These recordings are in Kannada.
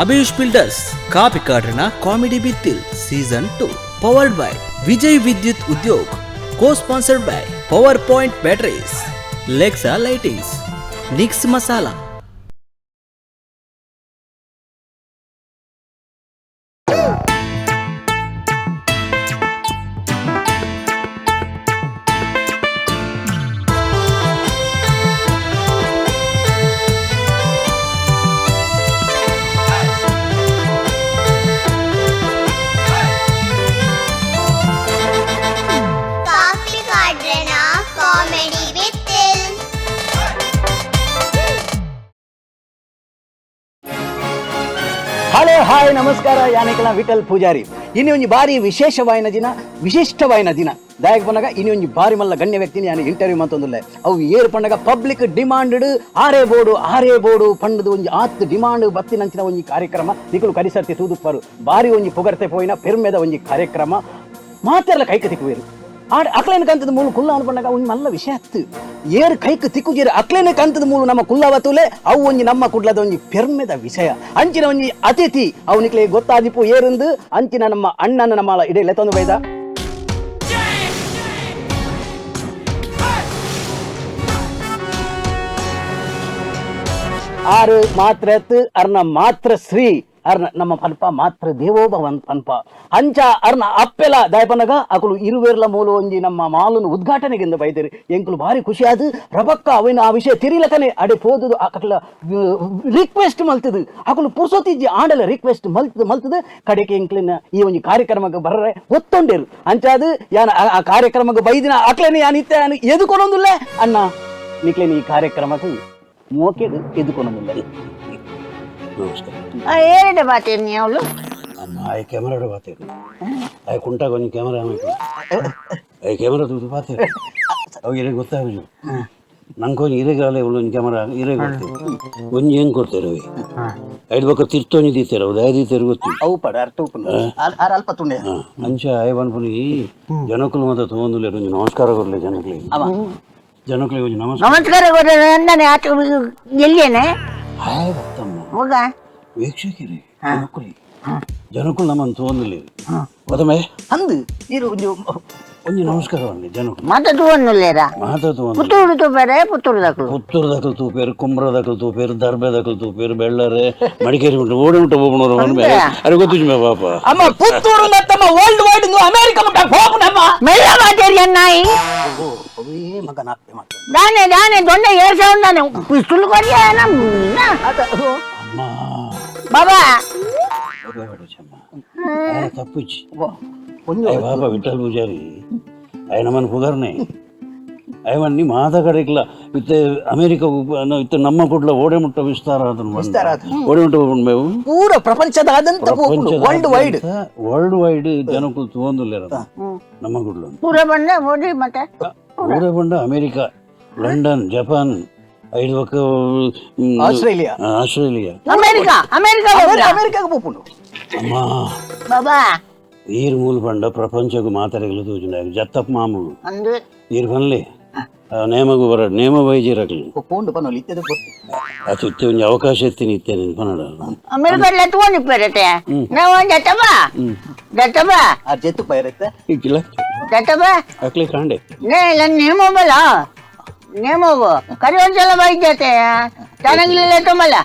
ಅಭಿಷ್ ಬಿಲ್ಡರ್ಸ್ ಕಾಪಿಕಾಡ್ನ comedy Bittil season 2 powered by Vijay Vidyut Udyog co sponsored by power point batteries Lexa lightings Nix Masala. Hello hi ನಮಸ್ಕಾರ ಯಾನೆಕಲ ವಿಠಲ್ ಪೂಜಾರಿ. ಇನ್ನು ಒಂಜಿ ಬಾರಿ ವಿಶಿಷ್ಟವಾಯಿನ ದಿನ ದಾಯಕ ಪಂಡಗ ಇನ್ನು ಒಂಜಿ ಬಾರಿ ಮಲ್ಲ ಗಣ್ಯ ವ್ಯಕ್ತಿನಿ ಯಾನು ಇಂಟರ್ವ್ಯೂ ಮಂತೊಂದುಲ್ಲೆ ಅವು ಏರು ಪಂಡಗ ಪಬ್ಲಿಕ್ ಡಿಮಾಂಡ್ ಆರೇ ಬೋರ್ಡು ಪಂಡದು ಒಂಜಿ ಆತ್ ಡಿಮಾಂಡ್ ಬತ್ತಿನಂಚಿನ ಒಂಜಿ ಕಾರ್ಯಕ್ರಮ ನಿಕುಲು ಕರಿಸರ್ತಿ ತೂದುಪ್ಪರು ಬಾರಿ ಒಂಜಿ ಪೊಗರ್ತೆ ಪೋಯಿನ ಪೆರ್ಮೆದ ಒಂಜಿ ಕಾರ್ಯಕ್ರಮ ಮಾತೆರ್ಲ ಕೈಕ ತಿಕ್ಕುವೇರು ಅಕ್ಲೇನ ಕಂತದ ಮೂಲ ಕುಲ್ಲ ಅನ್ಕೊಂಡಾಗ ಒಂಜಿ ಮಲ್ಲ ವಿಷಯ ಹತ್ತು ಏರು ಕೈಕ್ ತಿಕ್ಕುಜೇರು ಅಕ್ಲೇನ ಕಂತದ ಮೂಲ ನಮ್ಮ ಕುಲ್ಲವತುಲೆ ಅವು ಒಂಜಿ ನಮ್ಮ ಕುಡ್ಲದ ಒಂಜಿ ಪೆರ್ಮೆದ ವಿಷಯ ಅಂಚಿನ ಒಂಜಿ ಅತಿಥಿ ಅವನಿಕ್ಲೆ ಗೊತ್ತಾದಿಪ್ಪು ಏರುಂದು ಅಂಚಿನ ನಮ್ಮ ಅಣ್ಣನ ನಮ್ಮ ಇಡೆಲ್ಲ ತಂದು ಬೈದ ಆರು ಮಾತ್ರ ಅರ್ನ ಮಾತ್ರ ಶ್ರೀ ಅರ್ನ ನಮ್ಮ ಪನ್ಪ ಮಾತ್ರ ದೇವೋಭವನ್ ಪನ್ಪ ಅಂಚ ಅರ್ನ ಅಪ್ಪೆಲ ದಾಯಪನಗ ಅಕುಲು ಇರುವೆರ್ಲ ಮೂಲ ಒಂಜಿ ನಮ್ಮ ಮಾಲನ್ನು ಉದ್ಘಾಟನೆಗೆಂದು ಬೈದೇರಿ ಎಂಕುಲು ಭಾರಿ ಖುಷಿ ಆದ್ ರಬಕ್ಕ ಅವಿನ ಆ ವಿಷಯ ತಿರಿಲಕನೆ ಅಡೆ ಪೋದುದು ಅಕಲ ರಿಕ್ವೆಸ್ಟ್ ಮಲ್ತದು ಅಕುಲು ಪುರ್ಸೊತ್ತಿಜ್ಜಿ ಆಂಡಲ ರಿಕ್ವೆಸ್ಟ್ ಮಲ್ತದು ಕಡೆಗೆ ಎಂಕ್ಲಿನ ಈ ಒಂಜಿ ಕಾರ್ಯಕ್ರಮಕ್ಕೆ ಬರ್ರೆ ಗೊತ್ತೊಂಡೇರು ಅಂಚಾದು ಯಾನ ಆ ಕಾರ್ಯಕ್ರಮಕ್ಕೆ ಬೈದಿನ ಅಕ್ಲೇನೆ ಯಾನಿತ್ತೆ ಯಾನು ಎದುಕೊನೊಂದುಲ್ಲ ಅಣ್ಣ ನಿಕ್ಲೇನ ಈ ಕಾರ್ಯಕ್ರಮಕ್ಕೆ ಮೋಕೆ ಎದುಕೊನೊಂದುಲ್ಲ. ಏರಡೆ ಬಾತೇನಿ ಅವಳು ಆಯ್ ಕ್ಯಾಮರಾ ಬಾತೇರು ಆಯ್ ಕುಂಟಾಗ ಒಂದು ಕ್ಯಾಮರಾ ಆಯ್ ಕ್ಯಾಮರಾ ತೂದು ಬಾತೇರು ಅವು ಇರೆಗೆ ಗೊತ್ತಾಗು ನಂಗೊಂದು ಇರೆಗಾಲ ಒಂದು ಕ್ಯಾಮರಾ ಇರೆಗೆ ಕೊಡ್ತೇವೆ ಒಂದು ಹೆಂಗೆ ಕೊಡ್ತೇವೆ ಅవి ಐದು ಬಕ್ಕ ತಿರ್ತೋನಿ ದೀತೇರು ಅವ್ದು ಐದು ದೀತೇರು ಗೊತ್ತಿಲ್ಲ ಅವು ಪಡ ಅಲ್ಪ ತುಂಡೆ ಅಂಚ ಆಯ್ ಬಂದ್ಪುನಿ ಜನಕ್ಕಲು ಮಾತ್ರ ತೊಗೊಂದುಲ್ಲ ಒಂದು ನಮಸ್ಕಾರ ಕೊಡಲಿ ಜನಕ್ಕಳಿಗೆ ಒಂದು ನಮಸ್ಕಾರ ಕೊಡ್ರೆ ಆಟ ಎಲ್ಲಿಯೇನೆ ಆಯ್ ಬರ್ತಮ್ಮ ಹೋಗ ವೀಕ್ಷಕರೇ ಜನಕ್ಕಳು ನಮ್ಮನ್ನು ತೊಗೊಂದಿಲ್ಲ ಗೊತ್ತಮೇ ಅಂದು ಇರು ಒಂದು ನಮಸ್ಕಾರವನ್ನಿ ಜನಕ್ಕಳು ಮಾತಾಡುವನ್ನುಲ್ಲೇರಾ ಪುತ್ತೂರು ತೂಪೇರೆ ಪುತ್ತೂರ್ದಾಕಲು ತೂಪೇರು ಕುಂಬ್ರದಾಕಲು ತೂಪೇರು ದರ್ಬೆದಾಕಲು ತೂಪೇರು ಬೆಳ್ಳರೆ ಮಡಿಕೇರಿ ಉಂಟು ಓಡಿ ಉಂಟು ಹೋಗ್ಬಿಡೋರು ಅರೆ ಗೊತ್ತಿಜ್ಜ ಮೇ ಪಾಪ ಅಮ್ಮ ಪುತ್ತೂರು ಮತ್ತಮ್ಮ ವರ್ಲ್ಡ್ ವೈಡ್ ಅಮೆರಿಕ ಮುಟ್ಟ ಹೋಗ್ಬಿಡಮ್ಮ ಮೆಲ್ಲ ಮಾತಾಡಿ ಅನ್ನಾಯಿ ಮಗನ ದಾನೆ ದೊಡ್ಡ ಏರ್ಸ ಉಂಟಾನೆ ಪಿಸ್ತೂಲ್ ಕೊಡಿಯ ಬಾಬಾ ತಪ್ಪಿಚ್ಚಿ ಬಾಬಾ ವಿಠಲ್ ಪೂಜಾರಿ ఆయన మన కుదరనే అవన్నీ మా దగ్గర ఇట్లా ఇతే అమెరికా ఇతే నమ్మ కుట్ల ఓడేముట్ట విస్తార ఓడేముట్ట మేము ಪೂರ ಪ್ರಪಂಚದಾದ್ಯಂತ ವರ್ಲ್ಡ್ ವೈಡ್ ಜನಕ್ಕಳು ತೊಗೊಂದಿಲ್ಲ ನಮ್ಮ ಕುಡ್ಲು ಪೂರ ಬಂದ ಓಡಿ ಮತ್ತೆ ಊರೇ ಬಂಡ ಅಮೆರಿಕಾ ಲಂಡನ್ ಜಪಾನ್ ಐದು ಪಕ್ಕ ಆಸ್ಟ್ರೇಲಿಯಾ ಅಮೆರಿಕಾಗೆ పోపుండు అమ్మా బాబా ఈరు మూలు పండ ప్రపంచకు మాతరగలు తూచుండాయి జత్తప్ప మామూలు ఈరు పనులే ನೇಮಗೂ ಬರ ನೇಮ ವೈದ್ಯರಾಗಲಿ ಪೋಂಡು ಪನೋಲಿ ಇತ್ತದ ಅದು ಇತ್ತೆ ಒಂದು ಅವಕಾಶ ಎತ್ತೀನಿ ಇತ್ತೆ ನೀನು ಪನ್ನಡ ಅಮೆರಿಕಲ್ಲ ತಗೊಂಡು ಪೇರತೆ ನಾವು ಜತ್ತಬ ಆ ಜತ್ತು ಪೈರತ್ತೆ ಇಕ್ಕಿಲ್ಲ ಜತ್ತಬ ಅಕ್ಲೆ ಕಾಂಡೆ ಇಲ್ಲ ನೇಮೋಬಲ್ಲ ನೇಮೋಬ ಕರಿವಂಚಲ ಬೈಜತೆ ಚೆನ್ನಾಗಿಲ್ಲ ತುಂಬಲ್ಲ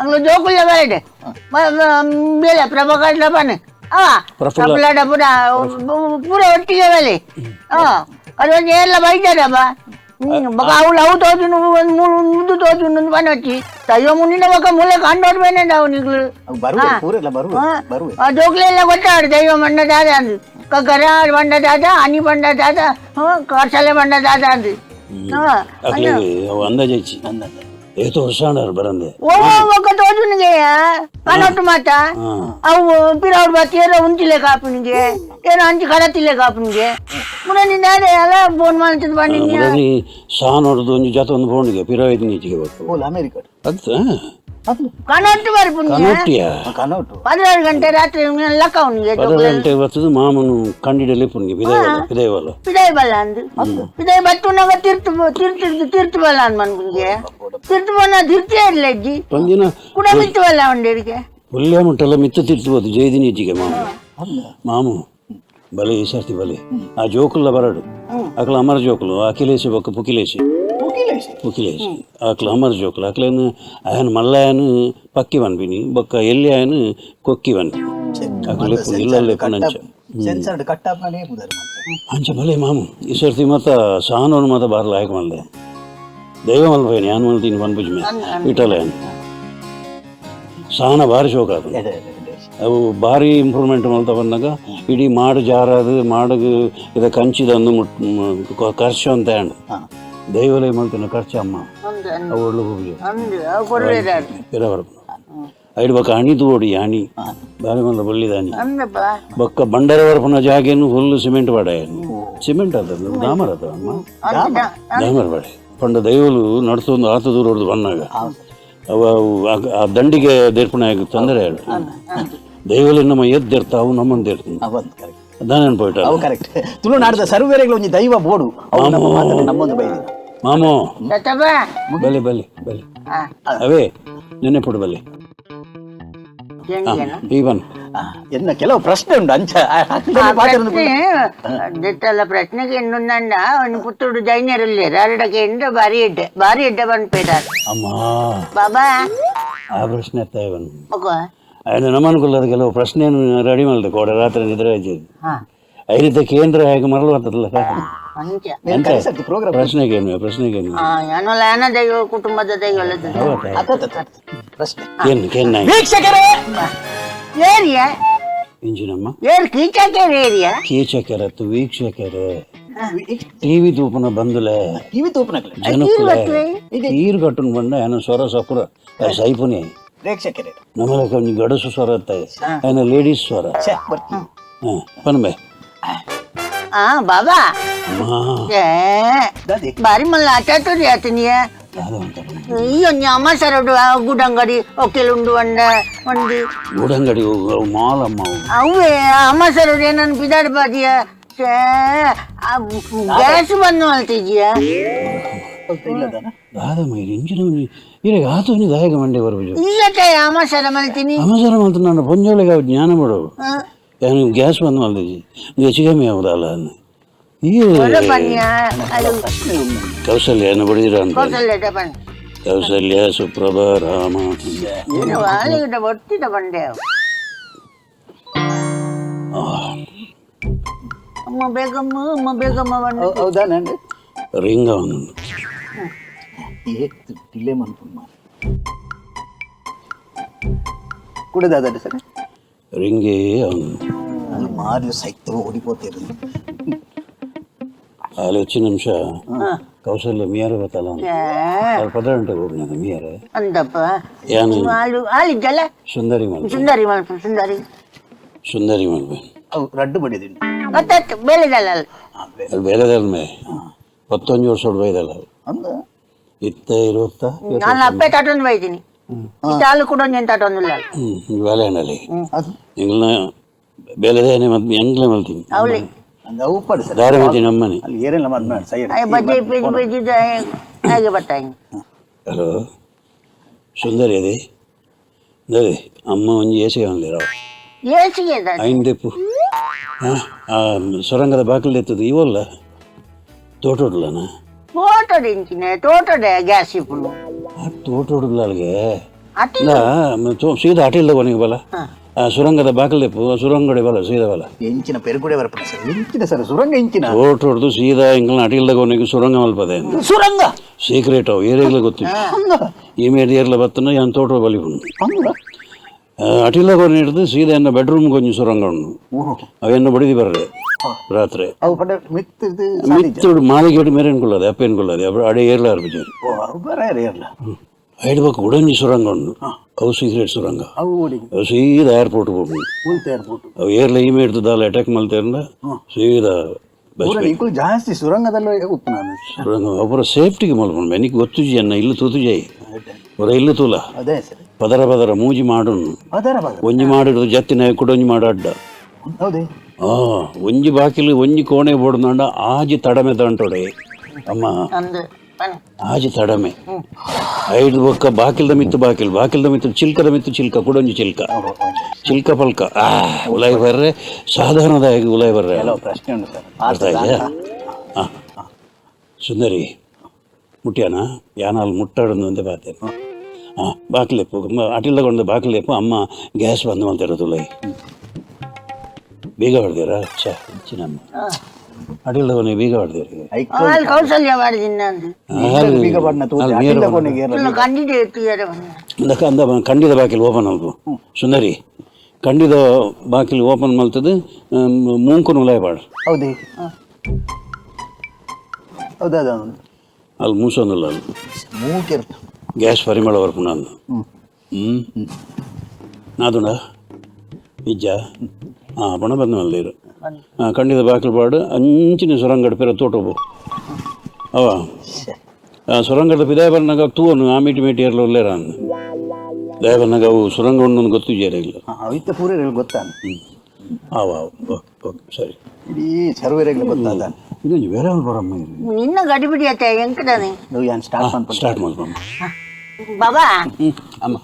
ಅಂಗ್ಳು ಜೋಕುಲ್ಲ ಬರಡೆ ಬೇಲ ಪ್ರಭಾಕರ್ ಡಬ್ಬನೆ ಪ್ರಫುಲ್ಲ ಡಬ್ಬನ ಪೂರ ಒಟ್ಟಿಗೆ ಬೇಲೆ ಕರಿವಂಚ ಎಲ್ಲ ಬೈಜಾರಬ್ಬ ಅವಳು ಅವು ತೋಚು ಒಂದು ಮುದ್ದು ತೋಚು ಒಂದು ಪನ ಹಚ್ಚಿ ತಯ್ಯೋ ಮುಂದಿನ ಬಕ್ಕ ಮೂಲೆ ಕಂಡೋಡ್ ಬೇನೆ ನಾವು ನಿಗ್ಲು ಜೋಕ್ಲೆ ಎಲ್ಲ ಗೊತ್ತಾಡು ದೈವ ಮಂಡ ದಾದ ಅಂದು ಕಗ್ಗರ ಬಂಡ ದಾದ ಹನಿ ಬಂಡ ದಾದ ಕರ್ಸಲೆ ಬಂಡ ದಾದ ಅಂದು ಅಂದಾಜಿ ಏತು ವರ್ಷಾಣರು ಬರಂದೆ ಒಕ್ಕ ತೋಜುನಿಗೆ ಕನೊಟ್ಟು ಮಾತ ಅವು ಪಿರವ್ರು ಬತ್ತಿ ಏನೋ ಉಂಚಿಲೆ ಕಾಪುನಿಗೆ ಏನೋ ಅಂಚಿ ಕಡತಿಲೆ ಕಾಪುನಿಗೆ ಮುರನಿಂದ ಎಲ್ಲ ಫೋನ್ ಮಾಡ್ತಿದ್ ಬಂದಿನಿ ಸಾನೋರ್ದು ಒಂದು ಜೊತೆ ಒಂದು ಫೋನ್ಗೆ ಪಿರವೈದು ನೀಚಿಗೆ ಬರ್ತು ಅಮೆರಿಕ ಅದು ಕನೊಟ್ಟು ಬರ್ಪುನಿಗೆ 16 ಗಂಟೆ ರಾತ್ರಿ ಲೆಕ್ಕ ಅವನಿಗೆ 16 ಗಂಟೆ ಬರ್ತದೆ ಮಾಮನು ಕಂಡಿಡಲಿ ಪುನಿಗೆ ಪಿದೈ ಬಲ್ಲ ಅಂದು ಪಿದೈ ಬತ್ತುನಾಗ ತಿರ್ತು ಬಲ್ಲ ಅಂದ್ ಮನ್ಗೆ ತಿರ್ತು ಬನ್ನ ತಿರ್ತಿಯೇ ಇಲ್ಲ ಅಜ್ಜಿ ಒಂದಿನ ಕೂಡ ಬಿತ್ತು ಬಲ್ಲ ಒಂದೇರಿಗೆ ಒಳ್ಳೆ ಮುಟ್ಟೆಲ್ಲ ಮಿತ್ತ ತಿರ್ತಿಬೋದು ಜೈದಿನಿ ಹೆಚ್ಚಿಗೆ ಮಾಮು ಬಲೆ ಈ ಸರ್ತಿ ಬಲೆ ಆ ಜೋಕುಲ್ಲ ಬರಡು ಅಕ್ಲ ಅಮರ ಜೋಕುಲು ಅಖಿಲೇಶಿ ಬೊಕ್ಕ ಪುಕಿಲೇಶಿ ಅಕ್ಲ ಅಮರ ಜೋಕುಲು ಅಕ್ಲೇನು ಆಯನ ಮಲ್ಲಯನು ಪಕ್ಕಿ ಬನ್ಬಿನಿ ಬೊಕ್ಕ ಎಲ್ಲಿ ಆಯನು ಕೊಕ್ಕಿ ಬನ್ನಿ ಅಕ್ಲೆ ಇಲ್ಲಲ್ಲೇ ಪುನಂಚ ಅಂಚ ಬಲೆ ಮಾಮು ಈ ಸರ್ತಿ ಮತ್ತ ಸಾನೋನು ಮತ ಬಾರ್ಲ ಆಯ್ಕೆ ಮಲ್ದೆ ದೈವ ಮಲ್ಪೇನೆ ಯಾನು ಮಲ್ತೀನಿ ಪನ್ಪುಜ್ ಮೇ ಇಟ್ಟಲ್ಲ ಸಾನ ಭಾರಿ ಶೋಕ ಅದು ಅವು ಭಾರಿ ಇಂಪ್ರೂವ್ಮೆಂಟ್ ಮಾಡ್ತಾ ಬಂದಾಗ ಇಡೀ ಮಾಡು ಜಾರದು ಮಾಡುಗು ಇದ ಕಂಚಿದೊಂದು ಖರ್ಚು ಅಂತ ಹೇಳು ದೈವಲೇ ಮಾಡ್ತಾನೆ ಖರ್ಚು ಅಮ್ಮ ಅವಳು ಹೋಗಿ ಐದು ಬೊಕ್ಕ ಹಣಿ ತೋಡಿ ಹಣಿ ಬಾರಿ ಮಂದ ಬಳ್ಳಿದಾನಿ ಬೊಕ್ಕ ಬಂಡರವರ ಪುನಃ ಜಾಗೇನು ಫುಲ್ ಸಿಮೆಂಟ್ ಬಾಡೆ ಸಿಮೆಂಟ್ ಅದ ಡಾಮರ್ ಅದ ಅಮ್ಮ ಡಾಮರ್ ಬಾಡೆ ಪಂಡ ದೈವಲು ನಡ್ಸೊಂದು ಆತ ದೂರ ಹೊಡೆದು ಬಂದಾಗ ಅವ ಆ ದಂಡಿಗೆ ದೇರ್ಪಣೆ ಆಗಿ ತೊಂದರೆ ಹೇಳು ದೈವಲಿ ನಮ್ಮ ಎದ್ದಿರ್ತಾವು ನಮ್ಮಂದು ಇರ್ತೀನಿ ಅದಾನೇನು ಪೋಯ್ಟ ಕರೆಕ್ಟ್ ತುಳುನಾಡದ ಸರ್ವೇರೆಗಳು ಒಂದು ದೈವ ಬೋಡು ನಮ್ಮೊಂದು ಬೈಲಿ ಮಾಮು ಬಲೆ ಬಲೆ ಬಲೆ ಅವೇ ನೆನೆ ಪುಡು ಬಲೆ ಈವನ್ ಎನ್ನ ಕೆಲವು ಪ್ರಶ್ನೆ ಉಂಟು ಅಂಚ ಪ್ರಶ್ನೆಗೆ ಎನ್ನುಂದಂಡ ಒಂದು ಪುತ್ತೂರು ಜೈನರಲ್ಲಿ ಎರಡಕ್ಕೆ ಎಂಟು ಬಾರಿ ಎಡ್ಡ ಬಂದ್ಪೇಟಾರ ಅಮ್ಮ ಬಾಬಾ ಆ ಪ್ರಶ್ನೆ ಎತ್ತ ಇವನ್ ఆయన ನಮ್ಮನ್ಕುಲ್ಲದ ಕೆಲವು ಪ್ರಶ್ನೆಯನ್ನು ರೆಡಿ ಮಾಡಿದೆ ಕೋಡ ರಾತ್ರಿ ನಿದ್ರೆ ಐರಿತ ಕೇಂದ್ರ ಹೇಗೆ ಮರಳು ಬರ್ತದಲ್ಲ ಪ್ರಶ್ನೆಗೇನು ದೈವ ಕುಟುಂಬದ ದೈವ ಇಂಜಿನಮ್ಮ ಕೀಚಕರ ವೀಕ್ಷಕರೇ ಟಿವಿ ತೂಪನ ಬಂದುಲೆ ಜನಕ್ಕುಲೆ ನೀರು ಕಟ್ಟುನ್ ಬಂಡ ಏನ ಸ್ವರ ಸಪುರ ಸೈಪುನಿ ಪ್ರೇಕ್ಷಕರೇ ನಮ್ಮಲೆ ಕೊಂಚ ಗಡಸು ಸ್ವರ ಇರ್ತಾಯಿ ಏನ ಲೇಡೀಸ್ ಸ್ವರ ಪನ್ಬೆ ಬಾಬಾ ಬಾರಿ ಮಲ್ಲ ಆಟಾಟೋರಿ ಆತನಿಯ ಈ ಅಮ್ಮ ಸರಡು ಗುಡಂಗಡಿ ಒಕ್ಕೆಲುಂಡು ಅಂಡ ಒಂದು ಗುಡಂಗಡಿ ಮಾಲಮ್ಮ ಅವೇ ಅಮ್ಮ ಸರಡು ಏನನ್ನು ಬಿದಾಡ್ಬಾದಿಯ ಗ್ಯಾಸ್ ಬಂದು ಅಲ್ತಿದ್ಯ ದಾಯಕ ಮಂಡೆ ಬರ್ಬೋದು ಇಲ್ಲ ಅಮಾಸರ ಮಲ್ತೀನಿ ಅಮಾಸರ ಮಲ್ತ ನಾನು ಪೊಂಜೋಳಿಗೆ ಜ್ಞಾನ ಮಾಡೋದು ಏನು ಗ್ಯಾಸ್ ಬಂದು ಮಲ್ದಿದ್ದಿ ಹೆಚ್ಚು ಕಮ್ಮಿ ಆಗುದಲ್ಲ ಕೌಸಲ್ಯ ಏನು ಬಡಿದಿರ ಅಂತ ಕೌಸಲ್ಯ ಸುಪ್ರಭ ರಾಮ ಒಟ್ಟಿದ ಬಂಡೆ ಅಮ್ಮ ಬೇಗಮ್ಮ ಹೌದಾ ರಿಂಗ ಅವನು ಕುಡಿದಾದ್ರೆ ಸರ್ ರಿಂಗೇ ಅವನು ಮಾರಿ ಸೈತ ಓಡಿపోతారు ಅಲ್ಲಿ ಹೆಚ್ಚು ನಿಮಿಷ ಕೌಶಲ್ಯ ಮೀಯಾರ ಗೊತ್ತಲ್ಲ ಅವ್ರು ಪದ ಗಂಟೆಗೆ ಹೋಗ್ನದ ಮೀಯಾರ ಅಂದಪ್ಪ ಏನು ಆಳಿದ್ದಲ್ಲ ಸುಂದರಿ ಮಾಡ್ಬೇಕು ಅವು ರಡ್ಡು ಬಡಿದೀನಿ ಗೊತ್ತಾಯ್ತು ಬೇಲೆದಲ್ಲ ಅಲ್ಲಿ ಬೇಲೆದಲ್ಲ ಮೇ 11 ವರ್ಷ ಬೈದಲ್ಲ ಇತ್ತ ಇರುತ್ತಾ ನಾನು ಅಪ್ಪೆ ತಾಟೊಂದು ಬೈತೀನಿ ಹಾಲು ಕೂಡ నేను ತಾಟೊಂದಿಲ್ಲ ಬೇಲೆನಲ್ಲಿ ಎಂಗ್ಲ ಬೇಲೆದೇನೆ ಮತ್ತೆ ಎಂಗ್ಲ ಮಲ್ತೀನಿ ಅವಳಿ ದಾರಿ ಮತ್ತಿ ನಮ್ಮನೆ ಅಲ್ಲಿ ಏರೆಲ್ಲ ಮಾಡ್ನಾಡು ಸೈಡ್ ಬಜ್ಜಿ ಪೇಜಿ ಹಾಗೆ ಬರ್ತಾಯಿ ಹಲೋ ಸುಂದರಿ ಅದೇ ಅದೇ ಅಮ್ಮ ಒಂಜಿ ಏಸಿಗೆ ಬಂದಿರ ಏಸಿಗೆ ಐಂದೆಪ್ಪು ಸೊರಂಗದ ಬಾಗಿಲು ಎತ್ತದು ಇವಲ್ಲ ತೋಟೋಡ್ಲನ ತೋಟಡೆ ಗ್ಯಾಸ್ ఇప్పుడు ತೋಟೋಡ್ಲ ಅಲ್ಲಿಗೆ ಸೀದಾ ಅಟಿಲ್ದ ಕೊನೆಗೆ ಬಲ ಸುರಂಗದ ಬಾಗಿಲೆಪ್ಪು ಸುರಂಗಡೆ ಬಲ ಸೀದಾ ಬಲ ಎಂಚಿನ ಪೆರುಗುಡೆ ಬರಪ್ಪ ಸರ್ ಎಂಚಿನ ಸರ್ ಸುರಂಗ ಎಂಚಿನ ತೋಟೋಡ್ದು ಸೀದಾ ಎಂಗ್ಲ ಅಟಿಲ್ದ ಕೊನೆಗೆ ಸುರಂಗ ಮಲ್ಪದೆ ಸುರಂಗ ಸೀಕ್ರೆಟ್ ಅವು ಏರಿಯಾಗ್ಲ ಗೊತ್ತಿಲ್ಲ ಈ ಮೇಲೆ ಏರ್ಲ ಬತ್ತನ ಯಾನ್ ತೋಟ ಬಲಿ ಉಂಡು ಅಟಿಲ್ದ ಕೊನೆ ಹಿಡಿದು ಸೀದಾ ಎನ್ನ ಬೆಡ್ರೂಮ್ ಕೊಂಚ ಸುರಂಗ ಉಂಡು ಅವೆನ್ನ ಬಡಿದಿ ಬರ್ರೆ ರಾತ್ರಿ ಮಿತ್ತುಡು ಮಾಲಿಗೆಡು ಮೇರೇನ್ಕೊಳ್ಳೋದು ಅಪ್ಪ ಏನ್ಕೊಳ್ಳೋದು ಅಡೆ ಏರ್ಲ ಅರ್ಬಿಜಾರಿ ಐಡ್ಬೇಕು ಉಡಂಜಿ ಸುರಂಗ ಉಂಡು ಅವು ಸೀಕ್ರೆಟ್ ಸುರಂಗ ಅವು ಸೀದಾ ಏರ್ಪೋರ್ಟ್ ಹೋಗ್ಬಿಡು ಅವು ಏರ್ಲ ಈ ಮೇಡ್ತದಲ್ಲ ಅಟ್ಯಾಕ್ ಮಲ್ತೇರ್ನ ಸೀದಾ ಜಾಸ್ತಿ ಸುರಂಗದಲ್ಲೇ ಸುರಂಗ ಒಬ್ಬರ ಸೇಫ್ಟಿಗೆ ಮಲ್ಕೊಂಡು ಬೆನಿಗೆ ಗೊತ್ತುಜಿ ಅನ್ನ ಇಲ್ಲು ತೂತುಜಾಯಿ ಒರ ಇಲ್ಲು ತೂಲ ಪದರ ಮೂಜಿ ಮಾಡುನು ಒಂಜಿ ಮಾಡಿರೋದು ಜತ್ತಿನ ಕುಡೊಂಜಿ ಮಾಡಾಡ್ಡ ಒಂಜಿ ಬಾಕಿಲು ಒಂಜಿ ಕೋಣೆ ಬೋಡ್ನಂಡ ಆಜಿ ತಡಮೆ ತಂಟೊಡೆ ಅಮ್ಮ ಆಜಿ ತಡಮೆ ಐದು ಬೊಕ್ಕ ಬಾಕಿಲ್ದ ಮಿತ್ತು ಚಿಲ್ಕದ ಮಿತ್ತು ಚಿಲ್ಕ ಕುಡೊಂಜಿ ಚಿಲ್ಕ ಪಲ್ಕ ಉಲಾಯಿ ಬರ್ರೆ ಸಾಧಾರಣದಾಗಿ ಉಲಾಯಿ ಬರ್ರೆ ಪ್ರಶ್ನೆ ಉಂಟು ಸರ್. ಅರ್ಥ ಆಯ್ತಾ? ಸುಂದರಿ ಮುಟ್ಟ್ಯಾನ ಯಾನಾಲ್ ಮುಟ್ಟಾಡೊಂದು ಅಂತ ಬಾತೇನು ಬಾಕ್ಲೆಪ್ಪು ಅಟಿಲ್ ತಗೊಂಡು ಬಾಕ್ಲೆಪ್ಪು ಅಮ್ಮ ಗ್ಯಾಸ್ ಬಂದು ಮಾಡ್ತಿರೋದು ಉಲಾಯಿ ಬೀಗ ಹೊಡೆದಿರಾ ಚಿನ್ನಮ್ಮ ಅಡಿಲ್ ತಗೊಂಡು ಬೀಗ ಹೊಡೆದಿರಿ ಕೌಶಲ್ಯ ಮಾಡಿದ್ದೀನಿ ಖಂಡಿತ ಬಾಕಿಲ್ ಓಪನ್ ಅಲ್ಪು ಸುಂದರಿ ಖಂಡಿತ ಬಾಕಿಲ್ ಓಪನ್ ಮಲ್ತದು ಮೂಂಕು ಉಲಾಯಿ ಬಾಡ ಹೌದೇ ಹೌದಾ ಅಲ್ಲಿ ಮೂಸೊಂದಿಲ್ಲ ಅಲ್ಲಿ ಮೂಕಿರ್ತ ಗ್ಯಾಸ್ ಪರಿಮಳ ಬರ್ಪು ನಾನು ನಾದುಂಡ ಇಜ್ಜ ಪಣ ಬಂದ ಮಲ್ದಿರು ಖಂಡಿತ ಬಾಕಿಲು ಬಾಡು ಅಂಚಿನ ಸುರಂಗಡ ಪೇರ ತೋಟೋಬು ಅವ ಸುರಂಗದ ಪಿದಾಯ ಬರ್ನಾಗ ತೂವನು ಆ ಮೀಟಿ ಏರ್ಲ ಒಲ್ಲೇರ ಅಂದ ದಯ ಬರ್ನಾಗ ಅವು ಸುರಂಗ ಉಂಡು ಗೊತ್ತು ಜೇರಿಲ್ಲ ಅವಿತ್ತ ಪೂರ ಗೊತ್ತಾನ ಅವ ಸರಿ ಇಡೀ ಸರ್ವೇರೆಗಳು ಗೊತ್ತಾದ ಇದೊಂದು ಬೇರೆ ಬರಮ್ಮ ನಿನ್ನ ಗಡಿಬಿಡಿ ಆಯ್ತಾ ಎಂಕದಾನೆ ಸ್ಟಾರ್ಟ್ ಮಾಡ್ಬಮ್ಮ ಬಾಬಾ ಅಮ್ಮ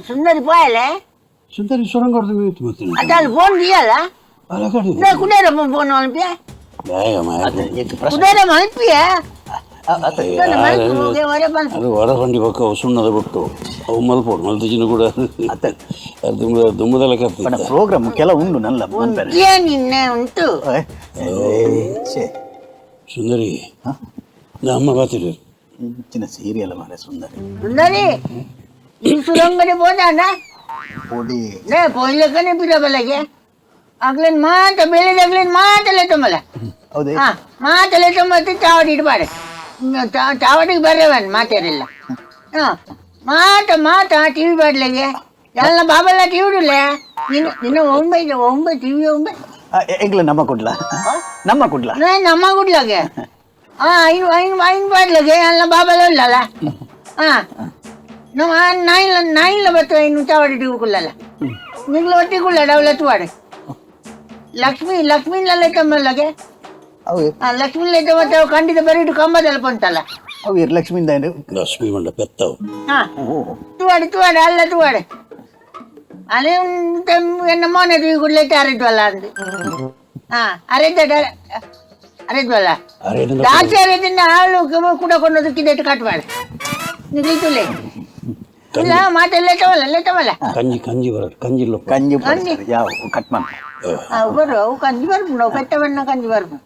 ಸುಂದರಿ పోయాలే ಸುಂದರಿ ಸುರಂಗ ಹೊಡೆದು ಮತ್ತೆ అసలు ఫోన్ తీయాలా కుదేరా ఫోన్ అనిపియా కుదేరా అనిపియా ಅದು ಹೊರ ಬಂಡಿ ಪಕ್ಕ ಸುಣ್ಣದ ಬಿಟ್ಟು ಅವು ಮಲ್ಪೋಡು ಮಲ್ತಿಜಿನ ಕೂಡ ದುಮ್ಮದೆಲ್ಲ ಕರ್ತ ಪ್ರೋಗ್ರಾಮ್ ಕೆಲ ಉಂಡು ನಲ್ಲ ನಿನ್ನೆ ಉಂಟು ಸುಂದರಿ ಅಮ್ಮ ಬಾತಿರು చిన్న సీరియల్ మారే సుందరి సుందరి ఈ సురంగడి పోతానా నే పోయిలకనే పిరబలగే అగ్లన్ మాట బెలెదగ్లన్ మాటలేతో మల ಹೌದೇ ಮಾತಲೇతో ಮತ್ತೆ ಚಾವಡಿ ಇಡಬಾರೆ ಚಾವಡಿಗೆ ಬರವನ್ ಮಾತಾರಿಲ್ಲ ಮಾತ ಟಿವಿ ಬಾಡ್ಲೆಗೆ ಎಲ್ಲ ಬಾಬೆಲ್ಲ ಟಿವಿ ಇಡಲೆ ನಿನ್ನ ಒಂಬೈ ಟಿವಿ ಒಂಬೈ ಎಂಗ್ಲ ನಮ್ಮ ಕುಡ್ಲ ನಮ್ಮ ಕುಡ್ಲಾಗೆ ಐನ್ ಬಾಡ್ಲೆಗೆ ಎಲ್ಲ ಬಾಬೆಲ್ಲ ಇಲ್ಲಲ್ಲ ನಮ್ಮ ನಾಯಿಲ್ಲ ಬತ್ತು ಐನು ಚಾವಡಿ ಟಿವಿ ಕುಲ್ಲಲ್ಲ ನಿಗ್ಲು ಒಟ್ಟಿ ಕುಲ್ಲ ಡವಲ ತುವಾಡೆ ಲಕ್ಷ್ಮೀ ಲಲೆತಮ್ಮಲ್ಲಗೆ ಲಕ್ಷ್ಮೀ ಲೈಟ್ ಮತ್ತೆ ಖಂಡಿತ ಬರೀಟು ಕಂಬದಲ್ಲಿ ಬಂತಲ್ಲ ಅವು ಲಕ್ಷ್ಮಿಂದ ಲಕ್ಷ್ಮಿ ಮಂಡ ಪೆತ್ತವು ತುವಾಡೆ ಅಲ್ಲ ತುವಾಡೆ ಅಲ್ಲಿ ಎನ್ನ ಮೋನೆ ಟಿವಿ ಕುಡ್ಲೈತೆ ಅರಿದ್ವಲ್ಲ ಅಂದು ಅರಿದ್ವಲ್ಲ ಜಾಸ್ತಿ ಅರಿದಿಂದ ಹಾಳು ಕೂಡ ಕೊಂಡೋದಕ್ಕಿದೆ ಕಟ್ವಾಡೆ ನಿಗ್ಲಿತುಲೆ ಇಲ್ಲ ಮಾತೆಲ್ಲೈತವಲ್ಲ ಕಂಜಿ ಯಾವ ಕಟ್ ಮಾಡಿ ಬರು ಅವು ಕಂಜಿ ಬರ್ಪು ಪೆಟ್ಟವನ್ನ ಕಂಜಿ ಬರ್ಪು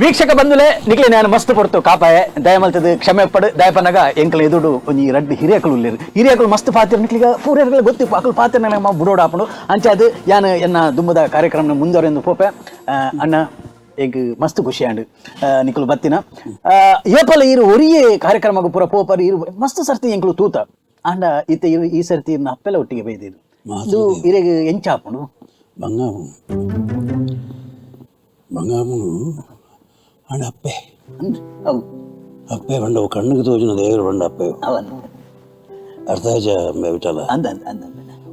ವೀಕ್ಷಕ ಬಂದುಲೆ ನಿಕ್ಲೆ ನಾನು ಮಸ್ತ್ ಪಡ್ತು ಕಾಪಾಯ ದಯಮಲ್ತದ ಕ್ಷಮೆ ಪಡು ದಯಪನಗ ಎಂಕಲ್ ಎದುಡು ಒಂಜಿ ರಡ್ಡು ಹಿರಿಯಕಲು ಉಳ್ಳೇರು ಹಿರಿಯಕಲು ಮಸ್ತ್ ಪಾತ್ರ ನಿಕ್ಲಿಗ ಪೂರ್ಯರ್ಗಳು ಗೊತ್ತಿಪ್ಪ ಅಕಲು ಪಾತ್ರ ನಮ್ಮ ಬುಡೋಡ ಹಾಪುಂಡು ಅಂಚೆ ಅದು ಯಾನು ಎನ್ನ ದುಂಬದ ಕಾರ್ಯಕ್ರಮ ಮುಂದುವರೆಂದು ಪೋಪೆ ಅಣ್ಣ ಈಗ ಮಸ್ತ್ ಖುಷಿ ಆಂಡು ನಿಕ್ಲು ಬತ್ತಿನ ಏಪಲ ಇರು ಒರಿಯೇ ಕಾರ್ಯಕ್ರಮಕ್ಕೆ ಪೂರ ಪೋಪರ್ ಇರು ಮಸ್ತ್ ಸರ್ತಿ ಎಂಕ್ಲು ತೂತ ಅಂಡ ಇತ್ತ ಈ ಸರ್ತಿ ಇರ್ನ ಅಪ್ಪೆಲ್ಲ ಒಟ್ಟಿಗೆ ಬೈದಿರು ಇದು ಇರೆಗೆ ಎಂಚ ಹಾಪುಂಡು ಬಂಗಾಮುನು ಅಂಡ ಅಪ್ಪೆ ಅಪ್ಪೆ ಬಂಡವು ಕಣ್ಣಿಗೆ ತೋಜಿನ ದೇವರು ಬಂಡ ಅಪ್ಪೆ ಅರ್ಥಾಜ ಬಿಟ್ಟಲ್ಲ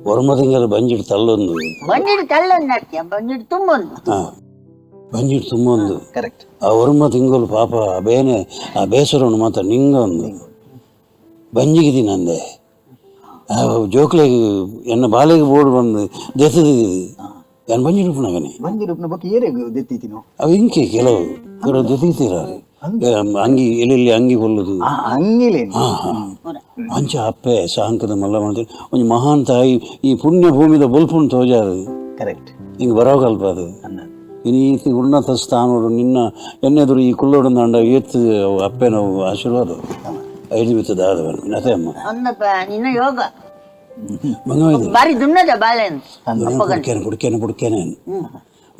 ಒರ್ಮ ತಿಂಗಳು ಬಂಜಿಟ್ಟು ತಲ್ಲೊಂದು ಬಂಜಿಟ್ಟು ತುಂಬೊಂದು ಕರೆಕ್ಟ್ ಆ ಒರ್ಮ ತಿಂಗಳು ಪಾಪ ಬೇನೆ ಆ ಬೇಸರವನ್ನು ಮಾತ್ರ ನಿಂಗೊಂದು ಬಂಜಿಗಿದ್ದೀನಿ ಅಂದೆ ಜೋಕ್ಲೆಗೆ ಎನ್ನ ಬಾಲೆಗೆ ಬೋರ್ಡ್ ಬಂದು ದೆತ್ತದಿದ್ದು ಏನು ಬಂಜಿಡುಪ್ಪನಾಗನೆ ಬಂಜಿಡುಪ್ಪನ ಬಗ್ಗೆ ಏರೆಗೆ ದೆತ್ತಿದ್ದೀನೋ ಅವು ಇಂಕೆ ಕೆಲವು ಕೆಲವು ದೆತ್ತಿದ್ದೀರ ಅಂಗಿ ಎಲ್ಲೆಲ್ಲಿ ಅಂಗಿ ಕೊಲ್ಲುದು ಅಂಗಿಲೇ ಅಂಚ ಅಪ್ಪೆ ಸಾಂಕದ ಮಲ್ಲ ಮಾಡ್ತೀವಿ ಒಂದು ಮಹಾನ್ ತಾಯಿ ಈ ಪುಣ್ಯ ಭೂಮಿದ ಬೊಲ್ಪುನ್ ತೋಜಾರು ಕರೆಕ್ಟ್ ಹಿಂಗೆ ಬರೋಕಲ್ಪ ಅದು ಇನ್ನೀತಿ ಉನ್ನತ ಸ್ಥಾನಗಳು ನಿನ್ನ ಎನ್ನೆದುರು ಈ ಕುಲ್ಲೋಡಂದ ಅಂಡ ಏತ್ತು ಅಪ್ಪೆ ನಾವು ಆಶೀರ್ವಾದ ಐದು ಬಿತ್ತದ ಆದವನು ಅದೇ ಅಮ್ಮ ನಿನ್ನ ಯೋಗ ಬಂಗಾಯಿದು ಬಾರಿ ದುನ್ನದ ಬಾಳೆ ಕುಡ್ಕೇನೆ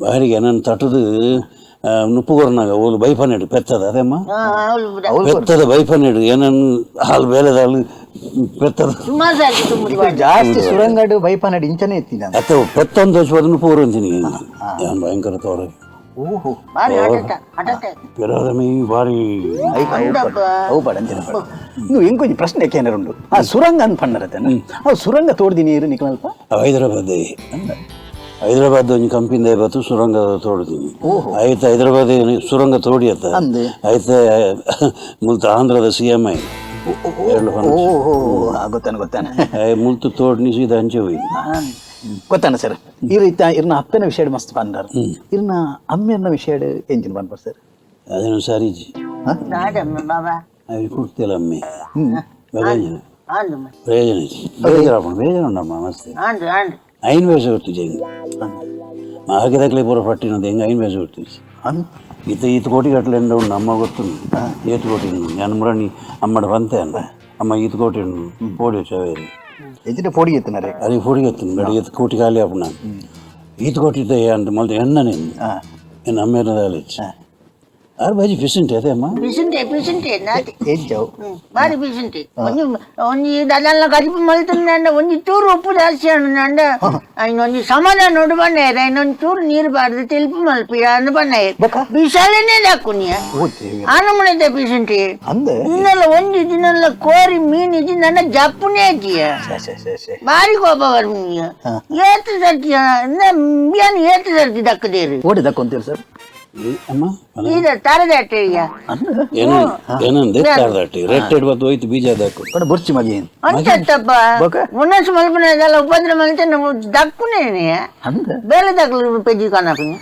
ಬಾರಿಗೆ ನನ್ನ ತಟದು ನುಪ್ಪುಗೊರ್ನಾಗ ಓಲು ಬೈಪನ್ನೆಡು ಪೆತ್ತದ ಅದೇಮ್ಮ ಪೆತ್ತದ ಬೈಪನ್ನೆಡು ಏನನ್ನು ಹಾಲು ಬೇಲೆದ ಹಾಲು ಪೆತ್ತದ ಜಾಸ್ತಿ ಸುರಂಗಡು ಬೈಪನ್ನೆಡು ಇಂಚನೆ ಎತ್ತಿದ ಅತ್ತ ಪೆತ್ತೊಂದು ತೋರಿಸ್ಬೋದು ನುಪ್ಪುಗೊರು ಅಂತೀನಿ ಏನು ಭಯಂಕರ ತೋರ ಪಿರಾದಮಿ ಬಾರಿ ಅವು ಪಡ ಅಂಚನೆ ಪಡ ನೀವು ಎಂಕೊಂಚ ಪ್ರಶ್ನೆ ಏನಾರುಂಡು ಆ ಸುರಂಗ ಅಂತ ಪಣ್ಣರತ್ತೆ ಅವು ಸುರಂಗ ತೋಡ್ದಿ ನೀರು ನಿಕ್ಲಲ್ಪ ಹೈದರಾಬಾದ್ ಹೈದರಾಬಾದ್ ಒಂದು ಕಂಪಿಂದ ಬತ್ತು ಸುರಂಗ ತೋಡ್ತೀನಿ ಆಯ್ತು ಹೈದರಾಬಾದ್ ಸುರಂಗ ತೋಡಿ ಅತ್ತ ಆಯ್ತು ಮುಲ್ತ ಆಂಧ್ರದ CM ಆಯ್ತು ಗೊತ್ತಾನ ಮುಲ್ತು ತೋಡ್ನಿ ಸೀದಾ ಹಂಚೆ ಹೋಗಿ ಗೊತ್ತಾನ ಸರ್ ಇರ್ನ ಅಪ್ಪನ ವಿಷಯ ಮಸ್ತ್ ಬಂದಾರ ಇರ್ನ ಅಮ್ಮೆಯನ್ನ ವಿಷಯ ಎಂಜಿನ್ ಬಂದ್ಬಾರ ಸರ್ ಅದನ್ನು ಸಾರಿಜಿ ಅవి ಕೊಡ್ತಿಲ್ಲ ಅಮ್ಮೆ ಪ್ರಯೋಜನ ಬೇಜಾರು ಉಂಡಮ್ಮ ಮಸ್ತ್ ಐನ್ ವಯಸ್ಸು ಕೊಡ್ತಿದ್ದೆ ಹೆಂಗೆ ಹಾಕಿದಾಗಲೇ ಪೂರ ಪಟ್ಟಿನದು ಹೆಂಗೆ ಐನ್ ವಯಸ್ಸು ಕೊಡ್ತೀವಿ ಈತ ಕೋಟಿ ಗಟ್ಟಲೆ ಉಂಡು ಅಮ್ಮ ಗೊತ್ತುಂಡು ಏತು ಕೋಟಿ ನಾನು ಮುರಣಿ ಅಮ್ಮಡ ಬಂತೆ ಅಲ್ಲ ಅಮ್ಮ ಈತ ಕೋಟಿ ಉಂಡು ಪೋಡಿ ಚವೇರಿ పొడి ఎత్తున్నారు అది పొడి ఎత్తుంది గడి ఎత్తు కోటి ఖాళీ అప్పుడు ఈత కొట్టితే అంటే మళ్ళీ ఎన్న నేను అమ్మేన రాలేచ్చు ಆರು ಬಾಜಿ ಪೀಸೆಂಟ್ ಅದೇ ಅಮ್ಮ ಪೀಸೆಂಟೆ ನಾತಿ ಬಾರಿ ಪೀಸೆಂಟೆ ಒಂಜಿ ಅದೆಲ್ಲ ಕರಿಪು ಮಲ್ತಂಡ ಒಂಜಿ ಚೂರು ಉಪ್ಪು ಜಾಸ್ತಿ ಅಂಡ ಇನ್ನೊಂದು ಸಮಾಧಾನ ನೋಡಿ ಬಣ್ಣ ಇನ್ನೊಂದು ಚೂರು ನೀರು ಬಾರ್ದು ತೆಲ್ಪು ಮಲ್ಪಿ ಅಂದು ಬಣ್ಣ ಬಿಸಾಲೇನೆ ಹಾಕುನಿಯ ಆನಮನೆ ಪೀಸೆಂಟೆ ಇನ್ನೆಲ್ಲ ಒಂಜಿ ದಿನೆಲ್ಲ ಕೋರಿ ಮೀನು ಇದ್ದು ನನ್ನ ಜಪ್ಪುನೇ ಅಜ್ಜಿಯ ಬಾರಿ ಕೋಪ ಬರ್ಮೀಯ ಏತು ಸರ್ತಿ ಬಿಯಾನಿ ಏತು ಸರ್ತಿ ದಕ್ಕದೇರಿ ಓಡಿ ದಕ್ಕೊಂತೀರಿ ಸರ್ ಅಮ್ಮ ಈಗ ತಾರದಾಟಿ ಏನಂದೆ ತಾರದಾಟಿ ರೆಟ್ಟೆಡ್ ಬದ್ದು ಹೋಯ್ತು ಬೀಜ ಹಾಕು ಬುರ್ಚಿ ಮಗಿ ಅಂತಪ್ಪ ಮುನ್ನಸ್ ಮಲ್ಪನೆಲ್ಲ ಉಪದ್ರ ಮಲ್ತೆ ನಾವು ದಕ್ಕುನೇನೆ ಬೇರೆ ದಕ್ಕಲು ಪೆಜ್ಜಿ ಕಾಣಪನಿ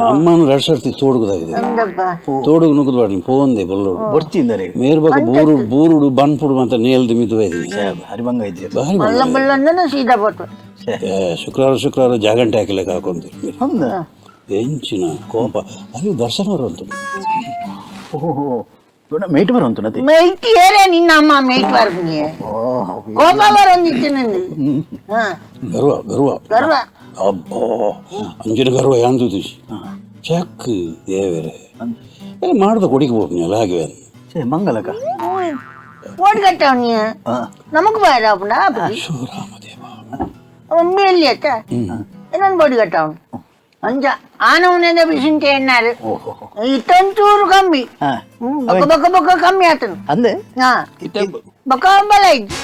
ಅಮ್ಮನ ಎರಡು ಸರ್ತಿ ತೋಡುಗುದಾಗಿದೆ ತೋಡುಗು ನುಗ್ಗದು ಬಾಡಿ ಪೋಂದೆ ಬಲ್ಲೋಡು ಬುರ್ಚಿಂದರೆ ಮೇರ್ಬಾಗ ಬೂರುಡು ಬನ್ಪುಡು ಅಂತ ನೇಲ್ದು ಮಿದು ಹೋಯ್ತು ಹರಿಭಂಗ ಐತಿ ಮಲ್ಲ ಬಲ್ಲಂದನ ಸೀದಾ ಪಟ್ಟು ಶುಕ್ರವಾರ ಜಾಗಂಟೆ ಹಾಕಿಲೆಕ್ಕ ಹಾಕೊಂತೀವಿ ಹೆಂಚಿನ ಕೋಪ ಅಲ್ಲಿ ದರ್ಶನವರು ಅಂತ ಮೇಟ್ ಬರುವಂತ ಮೇಯ್ಟಿ ಏರೇ ನಿನ್ನ ಅಮ್ಮ ಮೇಯ್ಟ್ ಬರ್ತೀನಿ ಕೋಪ ಬರೋಂದಿತ್ತು ನಂದು ಗರ್ವ ಗರ್ವ ಗರ್ವ ಅಬ್ಬೋ ಅಂಜಿನ ಗರ್ವ ಯಾಂದು ಚಕ್ ದೇವರೇ ಮಾಡ್ದ ಕೊಡಿಗೆ ಹೋಗ್ನಲ್ಲ ಹಾಗೆ ಮಂಗಲಕ ಓಡ್ ಕಟ್ಟವನಿ ನಮಗ್ ಬಾರ ಅಪ್ಪನ ಶಿವರಾಮದೇವ ಅವನ್ ಮೇಲಿ ಅತ್ತ ಇನ್ನೊಂದು ಬೋಡಿ ಕಟ್ಟವನು ಅಂಜ ಆನವನೇದ ಬಿಸಿಂಟೆ ಎನ್ನಾರು ಇತ್ತೊಂಚೂರು ಕಮ್ಮಿ ಬೊಕ್ಕ ಬೊಕ್ಕ ಕಮ್ಮಿ ಆತನು ಅಂದೆ ಬೊಕ್ಕ ಬಲ ಇದ್ದು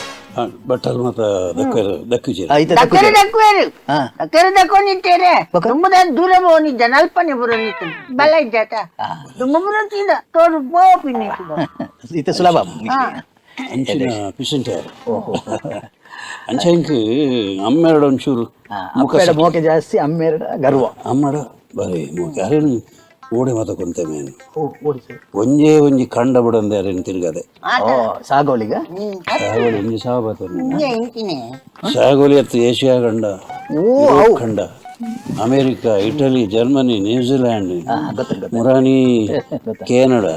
ಬಟ್ಟಲು ಮಾತ್ರ ದಕ್ಕರೆ ದಕ್ಕುವೇರು ದಕ್ಕರೆ ದಕ್ಕೊಂಡಿತ್ತೇರೆ ತುಂಬದ ದೂರ ಹೋಗಿದ್ದ ನಲ್ಪನೆ ಬರೋನಿತ್ತು ಬಲ ಇದ್ದಾತ ತುಂಬ ಬರೋತಿದ್ದ ತೋರು ಪಿನ್ನಿ ಇತ್ತ ಸುಲಭ ಅಂಚಿನ ಪಿಸೆಂಟೆ ಅಂಚೆಂಕ್ ಅಮ್ಮೆರಡು ಒಂಚೂರು ಮೋಕೆ ಜಾಸ್ತಿ ಅಮ್ಮೆರಡ ಗರ್ವ ಅಮ್ಮಡ ಬರೀ ಮೋಕೆ ಅರೇನು ಓಡೆ ಮಾತ ಕೊಂತೆ ಮೇನು ಒಂಜೇ ಒಂಜಿ ಕಂಡ ಬಿಡಂದೆ ಅರೇನು ತಿರ್ಗದೆ ಸಾಗೋಳಿಗ ಸಾಗೋಳಿ ಒಂಜಿ ಸಾಬಾತ ಸಾಗೋಳಿ ಅತ್ತು ಏಷ್ಯಾ ಖಂಡ ಖಂಡ ಅಮೇರಿಕಾ ಇಟಲಿ ಜರ್ಮನಿ ನ್ಯೂಜಿಲ್ಯಾಂಡ್ ಮುರಾನಿ ಕೆನಡಾ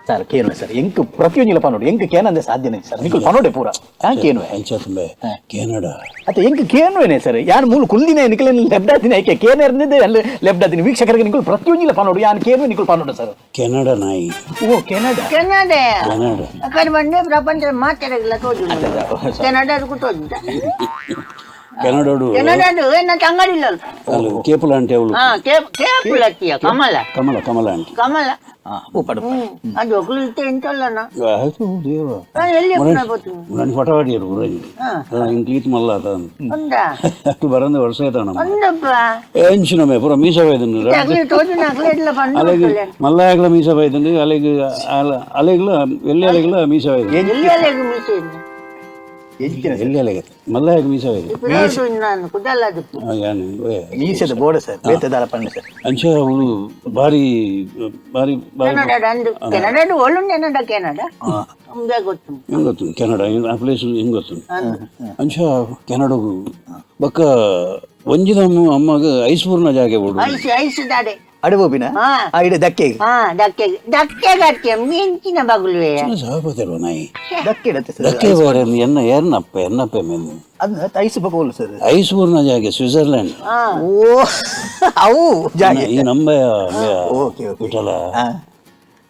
ಸರ್ ಕೇನು ಸರ್ ಎಂಕ್ ಪ್ರತಿಯೊಂದಿಲ್ಲ ಪನ್ನೋಡು ಎಂಕ್ ಕೇನಂದೆ ಸಾಧ್ಯನೇ ಸರ್ ನಿಖಲ್ ಪನ್ನೋಡೆ ಪೂರ ಕೇನು ತುಂಬೆ ಕೆನಡಾ ಅತ್ತ ಎಂಕ್ ಕೇನುವೇನೆ ಸರ್ ಯಾರು ಮೂಲ ಕುಲ್ದಿನೇ ನಿಖಲ್ ಲೆಬ್ಡಾದಿನ ಐಕೆ ಕೇನೆ ಇರ್ದಿದ್ದೆ ಅಲ್ಲಿ ಲೆಬ್ಡಾದಿನ ವೀಕ್ಷಕರಿಗೆ ನಿಖಲ್ ಪ್ರತಿಯೊಂದಿಲ್ಲ ಪನ್ನೋಡು ಯಾರು ಕೇನು ನಿಖಲ್ ಪನ್ನೋಡು ಸರ್ ಕೆನಡಾ ನಾಯಿ ಓ ಕೆನಡಾ ಕೆನಡಾ ಕೆನಡಾ ಅಕಡೆ ಬಂದೆ ಪ್ರಪಂಚದ ಮಾತಾಡಲ್ಲ ತೋಜು ಕೆನಡಾ ತೋಜು ಕೆನಡಾಡು ಕೆನಡಾಡು ಏನ ಅಂಗಡಿ ಇಲ್ಲ ಅಲ್ಲ ಕೇಪುಲ ಆಂಟಿ ಅವಳು ಕೇಪುಲ ಅತ್ತಿಯ ಕಮಲ ಕಮಲ ಕಮಲ ಆಂಟಿ ಕಮಲ ಪಡು ಅದು ಒಕ್ಕಲು ಇತ್ತೆ ಎಂತಲ್ಲನ ಆಯ್ತು ದೇವ ಎಲ್ಲಿ ಗೊತ್ತು ನಾನು ಫಟವಾಡಿಯರು ಊರಲ್ಲಿ ಇಂಕ್ಲೀತ್ ಮಲ್ಲ ಆತ ಒಂದಾ ಅಷ್ಟು ಬರಂದ ವರ್ಷ ಆಯ್ತಾನ ಒಂದಪ್ಪ ಎಂಚಿನಮೆ ಪೂರ ಮೀಸ ಬೈದನು ತೋಜು ನಾಗಲೇ ಇಲ್ಲ ಅಲೆಗೆ ಮಲ್ಲಾಯಗಳ ಮೀಸ ಬೈದನು ಅಲೆಗೆ ಅಲೆಗಳ ಎಲ್ಲಿ ಅಲೆಗಳ ಮೀಸ ಬೈದ ಎಲ್ಲಿ ಅಲೆಗೆ ಮೀಸೆ ಎಲ್ಲಿ ಅಲೆಗೆ ಮಲ್ಲಾಯಗ ಮೀಸ ಬೈದ ನಾನು ಕುದಲ್ಲದು ಮೀಸದ ಬೋರ್ಡ್ ಸರ್ ಬೇತದಾರ ಪಣ್ಣೆ ಸರ್ ಅಂಚ ಅವಳು ಬಾರಿ ಬಾರಿ ಕೆನಡಾ ಅಂದು ಕೆನಡಾಡು ಒಳ್ಳೆ ಕೆನಡಾ ಕೆನಡಾ ನಮ್ಗೆ ಗೊತ್ತು ಹೆಂಗ್ ಗೊತ್ತು ಕೆನಡಾ ಆ ಪ್ಲೇಸ್ ಹೆಂಗ್ ಗೊತ್ತು ಅಂಚ ಕೆನಡಾಗು ಬಕ್ಕ ಒಂಜಿದಮ್ಮ ಅಮ್ಮಗ ಐಸ್ಪೂರ್ಣ ಜಾಗೆ ಬಿಡು ಐಸ್ ದಾಡೆ ಅಡಬೋಬಿನ ಇಡೆ ದಕ್ಕೆ ದಕ್ಕೆ ಗಟ್ಟೆ ಮಿಂಚಿನ ಬಗುಲ್ವೆ ಸಾಪತಲ್ವ ನಾಯಿ ದಕ್ಕೆ ಇಡತ್ತೆ ಸರ್ ದಕ್ಕೆ ಬೇರೆ ಎನ್ನಪ್ಪ ಮೇಲೆ ಅದು ಐಸ್ ಬಗೋಲು ಸರ್ ಐಸ್ಪೂರ್ಣ ಜಾಗೆ ಸ್ವಿಟ್ಜರ್ಲ್ಯಾಂಡ್ ಓ ಅವು ಜಾಗೆ ಈ ನಂಬ ಓಕೆ ಬಿಟ್ಟಲ್ಲ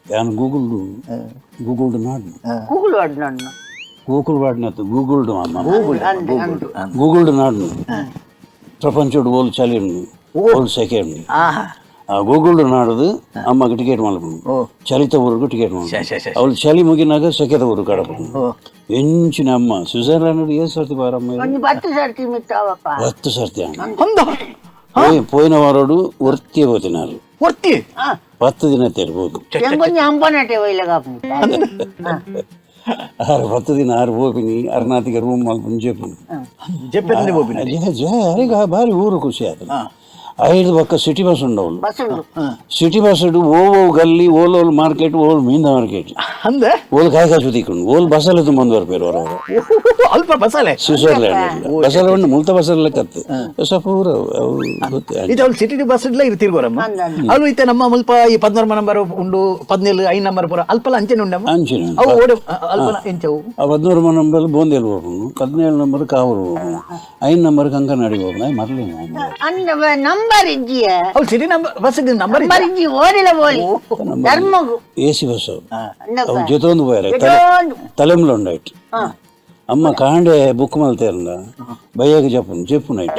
ಯಾನ್ ಗೂಗಲ್ಡ್ ನಾಡು ಕೂಗುಳು ವಾಡ್ ನನ್ನ ಗೂಗಲ್ ವಾಡ್ನತ್ತು ಗೂಗಲ್ಡ್ ನಾಡು ಪ್ರಪಂಚೋಡು ಓಲ್ ಚಲಿ ಓಲ್ ಸೆಕೆಂಡ್ ಆ ಗೂಗಲ್ಡ್ ನಾಡುದು ಅಮ್ಮಗೆ ಟಿಕೆಟ್ ಮಾಡ್ಕೊಂಡು ಚಲಿತ ಊರಿಗೂ ಟಿಕೆಟ್ ಮಾಡ್ಕೊಂಡು ಅವಳು ಚಳಿ ಮುಗಿನಾಗ ಸೆಕೆದ ಊರು ಕಡಕೊಂಡು ಎಂಚಿನ ಅಮ್ಮ ಸ್ವಿಟ್ಜರ್ಲ್ಯಾಂಡ್ ಏಳು ಸರ್ತಿ ಬಾರಮ್ಮ 10 ಸರ್ತಿ ಮಿತ್ತವಪ್ಪ 10 ಸರ್ತಿ పోయిన వారోడు ఒర్తి పోతున్నారు ಒತ್ತಿ 10 ದಿನ ತೆರಬಹುದು ಎಂಗೊಂದು ಹಂಪನಟೆ ಒಯ್ಲಗಾಪು 10 ದಿನ 6 ಹೋಗಿನಿ ಅರ್ನಾತಿಗೆ ರೂಮ್ ಮಾಡ್ಕೊಂಡು చెప్పు చెప్పేది పోపిన ಅರೆ ಭಾರಿ ಊರು ಖುಷಿ ಆಯ್ತು 5 ಪಕ್ಕ ಸಿಟಿ ಬಸ್ ఉండవు ಸಿಟಿ ಬಸ್ ಓ ಗಲ್ಲಿ ಓಲ್ ಮಾರ್ಕೆಟ್ ಓಲ್ ಮೀನ ಮಾರ್ಕೆಟ್ ಅಂದೆ ಓಲ್ ಕಾಯಿ ಸುತ್ತಿಕೊಂಡು ಓಲ್ ಬಸ್ಸಲ್ಲಿ ತುಂಬ ಬರ್ಪೇರು ಹೊರ ಅಲ್ಪ ಬಸ್ಸಲ್ಲೇ ಸ್ವಿಟ್ಜರ್ಲ್ಯಾಂಡ್ ಬಸ್ಸಲ್ಲಿ ಒಂದು ಮುಲ್ತ ಬಸ್ಸಲ್ಲೇ ಕತ್ತು ಪೂರ ಇದು ಅವ್ರು ಸಿಟಿ ಬಸ್ ಇಡ್ಲ ಇರ್ತಿರ್ಗೋರಮ್ಮ ಅವು ಇತ್ತೆ ನಮ್ಮ ಮುಲ್ಪ ಈ 14 ನಂಬರ್ ಉಂಡು 17 5 ನಂಬರ್ ಪೂರ ಅಲ್ಪಲ ಅಂಚೆನೆ ಉಂಡಮ್ಮ ಅಂಚೆನೆ ಅವು ಓಡೆ ಅಲ್ಪಲ ಎಂಚವು 14 ನಂಬರ್ ಬೋಂದೇಲ್ ಹೋಗೋನು 17 ನಂಬರ್ ಕಾವೂರು ಹೋಗೋನು 5 ನಂಬರ್ ಕಂಕನಾಡಿ ಹೋಗೋನು ಮರಳಿ ನಂಬರ್ ಇಜ್ಜಿಯ ಅವು city number bus number number ಇಜ್ಜಿ ಓಡಿಲ್ಲ ಓಡಿ ಧರ್ಮಗು ఏసీ బస్సు అవి జతోందు పోయారు తలెంలో ఉండాయి అమ్మ కాండే బుక్ మళ్తారండ భయ్యకి చెప్పు నైట్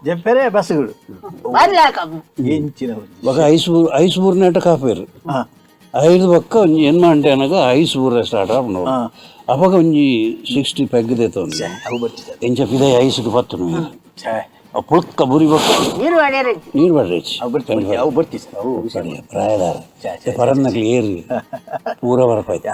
చెప్పారే బస్సుగుడు ఒక ఐస్ ఊరినట్ట కాపారు 5 ಪಕ್ಕ ಒಂಜಿ ಎನ್ಮ ಅಂಟೆ ಅನ್ನಗ ಐಸ್ ಊರ ಸ್ಟಾರ್ಟ್ ಆಪುಂಡು ಅಪಗ ಒಂಜಿ 60 ಪೆಗ್ಗದೇತೊಂದು ಎಂಚ ಪಿದೆ ಐಸ್ಗೆ ಪತ್ತು ಪುಳ್ಕ ಬುರಿ ಬಕ್ಕ ನೀರು ಬಡ್ರೆಚ್ಚಿ ಪ್ರಾಯದಾರ ಪರನ್ನಕ್ಲಿ ಏರಿ ಪೂರ ಬರಪಾಯ್ತು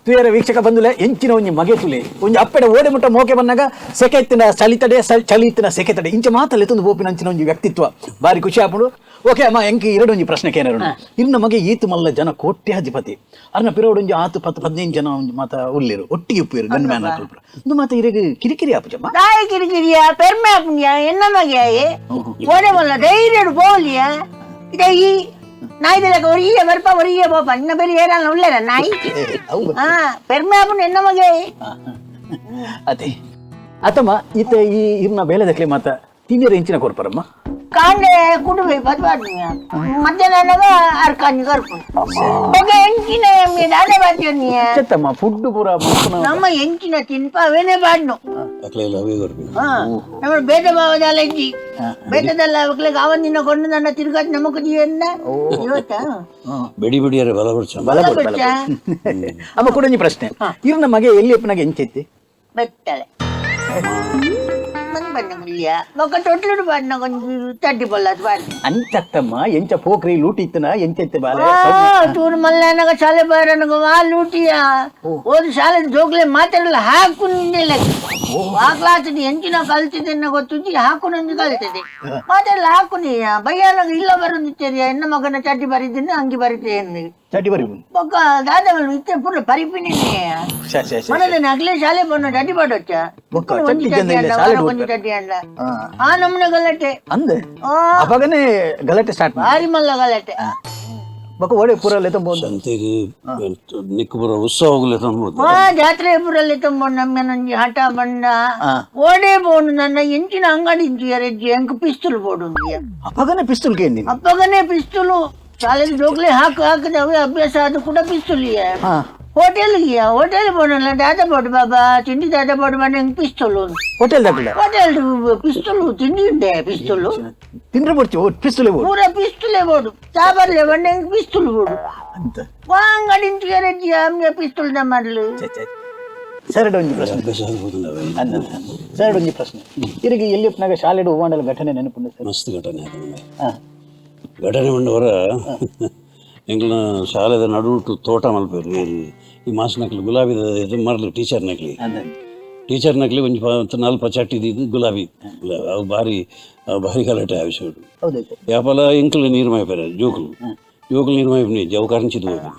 ತುಯರ ವೀಕ್ಷಕ ಬಂದುಲೆ ಎಂಚಿನ ಒಂಜಿ ಮಗೆ ತುಲೆ ಒಂಜಿ ಅಪ್ಪಡೆ ಓಡೆ ಮುಟ್ಟ ಮೋಕೆ ಬಂದಾಗ ಸೆಕೆ ಎತ್ತಿನ ಚಳಿತಡೆ ಚಳಿ ಇತ್ತಿನ ಸೆಕೆ ತಡೆ ಇಂಚ ಮಾತಲ್ಲಿ ಎತ್ತೊಂದು ಬೋಪಿನ ಅಂಚಿನ ಒಂಜಿ ವ್ಯಕ್ತಿತ್ವ ಬಾರಿ ಖುಷಿ ಆಪುಂಡು ಓಕೆ ಅಮ್ಮ ಎಂಕಿ ಒಂಜಿ ಪ್ರಶ್ನೆ ಕೇನಾರು ಇನ್ನು ನಮಗೆ ಈತು ಮಲ್ಲ ಜನ ಕೋಟ್ಯಾಧಿಪತಿ ಅರ್ನ ಪಿರೋಡು ಒಂಜಿ 10 15 ಜನ ಒಂಜಿ ಮಾತ ಉಳ್ಳಿರು ಒಟ್ಟಿಗೆ ಉಪ್ಪಿರು ಗಂಡ ಮ್ಯಾನ್ ಒಂದು ಮಾತ ಇರೆಗೆ ಕಿರಿಕಿರಿ ಆಪುಜಮ್ಮ ಕಿರಿಕಿರಿಯ ಪೆರ್ಮೆ ಆಪುಂಡ್ಯ ಎನ್ನ ಮಗೆ ಓಡೆ ಮಲ್ಲ ಧೈರ್ಯ ಬೋಲಿಯ ಇದೈ ನಾಯಿದೆಲ್ಲ ಒರಿಯ ಬರ್ಪ ಒರಿಯ ಬೋಪ ಇನ್ನ ಬೇರೆ ಏರಲ್ಲ ಉಳ್ಳೇರ ನಾಯಿ ಪೆರ್ಮೆ ಆಪುಂಡು ಎನ್ನ ಮಗೆ ಅದೇ ಅತ್ತಮ್ಮ ಈತ ಈ ಇರ್ನ ಬೇಲೆದಕ್ಲೆ ಮಾತ ತಿಂದಿರ ಎಂಚಿನ ಕೊರ್ಪರಮ್ಮ ಕಾಂಡೆ ಕುಡುಬೆ ಬದ್ವಾಡ್ನಿಯ ಮಧ್ಯಾಹ್ನ ಅರ್ಕಾನಿ ಕರ್ಪು ಬೊಗ ಎಂಚಿನ ದಾಡೆ ಬಾಡ್ನಿಯ ಚೆತ್ತಮ್ಮ ಫುಡ್ ಪೂರ ನಮ್ಮ ಎಂಚಿನ ತಿನ್ಪವೇನೆ ಬಾಡ್ನು ನಮ್ಮ ಬೇಟ ಬಾವದಲ್ಲ ಇಜ್ಜಿ ಬೇಟದಲ್ಲ ಅವಕ್ಲೆಗೆ ಅವನಿನ ಕೊಂಡು ನನ್ನ ತಿರುಗಾಟ ನಮಕ್ ಎನ್ನ ಇವತ್ತ ಬೆಡಿ ಬಿಡಿಯರೆ ಅಮ್ಮ ಕೂಡ ಪ್ರಶ್ನೆ ಇವ್ನ ಮಗೆ ಎಲ್ಲಿ ಅಪ್ಪನಾಗ ಎಂಚೈತಿ ಬೆತ್ತಳೆ ఒక తొట్లు పడిన కొంచెం తట్టి పొల్లది పడి అంతమ్మా ఎంచ పోకరి లూటి ఇత్తన ఎంచెత్తే బాలే చూడు మళ్ళీ అనగా చాలే బారనగా వా లూటియా ఓది చాలే జోకులే ಮಾತಾಡಲ್ಲ ಹಾಕುನಿಲ್ಲ ಆ ಕ್ಲಾಸ್ ಎಂಚಿನ ಕಲ್ತಿದ್ದನ್ನ ಗೊತ್ತುಂಚಿ ಹಾಕುನೊಂದು ಕಲ್ತಿದೆ ಮಾತಾಡಲ್ಲ ಹಾಕುನಿ ಬಯ್ಯಾನಾಗ ಇಲ್ಲ ಬರೋದಿತ್ತೇರಿ ಹೆಣ್ಣ ಮಗನ ಚಡ್ಡಿ ಬರಿದ್ದೀನಿ ಹಂಗೆ ಬರಿತೇನೆ ಚಡ್ಡಿ ಬರಿ ಬೊಕ್ಕ ದಾದವಳು ಇತ್ತೆ ಪೂರ ಪರಿಪಿನಿ ಮನದ ನಗಲೆ ಶಾಲೆ ಬಣ್ಣ ಚಡ್ಡಿ ಬಾಡೊಚ್ಚ ಒಂಜಿ ಚಡ್ಡಿ ಅಂಡ ಆ ನಮ್ಮನೆ ಗಲಾಟೆ ಅಂದೆ ಅಪಗನೆ ಗಲಾಟೆ ಸ್ಟಾರ್ಟ್ ಭಾರಿ ಮಲ್ಲ ಗಲಾಟೆ ಬೊಕ್ಕ ಓಡೆ ಪೂರಲ್ಲಿ ತಂಬೋದು ಸಂತೆಗೆ ನಿಕ್ಕು ಪೂರ ಉತ್ಸವಗಳು ತಂಬೋದು ಜಾತ್ರೆ ಪೂರಲ್ಲಿ ತಂಬೋದು ನಮ್ಮನೊಂಜಿ ಹಠ ಬಂಡ ಓಡೆ ಬೋಡು ನನ್ನ ಎಂಚಿನ ಅಂಗಡಿ ಎಜ್ಜಿ ಎಂಕ್ ಪಿಸ್ತೂಲ್ ಬೋಡು ಅಪಗನೆ ಪಿಸ್ತೂಲ್ ಕೇಂದಿ ಅಪ್ಪಗನೆ ಪಿಸ್ತೂಲು ಶಾಲೆಗೆ ಜೋಗ್ಲೆ ಹಾಕದೆ ಅವೇ ಅಭ್ಯಾಸ ಅದು ಕೂಡ ಪಿಸ್ತೂಲಿಯ ಹೋಟೆಲ್ ಬೋಡಲ್ಲ ದಾದಾ ಬೋಡು ಬಾಬಾ ತಿಂಡಿ ದಾದಾ ಬೋಡು ಮಾಡಿ ಹೆಂಗ್ ಪಿಸ್ತೂಲು ಹೋಟೆಲ್ ಹೋಟೆಲ್ ಪಿಸ್ತೂಲು ತಿಂಡಿ ಉಂಡೆ ಪಿಸ್ತೂಲು ತಿಂದ್ರೆ ಬಿಡ್ತೀವಿ ಪಿಸ್ತೂಲ್ ಪೂರ ಪಿಸ್ತೂಲೇ ಬೋಡು ಚಾಬರ್ಲೆ ಬಂಡೆ ಹೆಂಗ್ ಪಿಸ್ತೂಲ್ ಬೋಡು ಅಂಗಡಿ ಅಮ್ಗೆ ಪಿಸ್ತೂಲ್ ದ ಮಾಡ್ಲು ಸರಡ್ ಒಂಜಿ ಪ್ರಶ್ನೆ ಸರಡ್ ಒಂಜಿ ಪ್ರಶ್ನೆ ಇರಿಗೆ ಎಲ್ಲಿಪ್ಪನಾಗ ಶಾಲೆಡು ಹೂವಾಂಡಲ ಘಟನೆ ನೆನಪುಂಡು ಮಸ್ತ್ ಘಟನೆ ಘಟನೆ ಉಂಡವರ ಎಂಗ್ಲ ಶಾಲೆದ ನಡುಟು ತೋಟ ಮಲ್ಪೇರು ಈ ಮಾಸ್ನಕ್ಲಿ ಗುಲಾಬಿ ಮರಲು ಟೀಚರ್ ನಕ್ಲಿ ಒಂಜಿ 4 ಚಟ್ಟಿದ್ದು ಗುಲಾಬಿ ಅವು ಭಾರಿ ಗಲಾಟೆ ಆವಿಸೋಡು ಯಾಪಲ ಎಂಕ್ಲು ನೀರು ಮಾಯ್ಪಾರ ಜೋಕುಲು ನೀರು ಮಾಯ್ಪನಿ ಅವು ಕರಂಚಿದ್ದು ಹೋಗಿ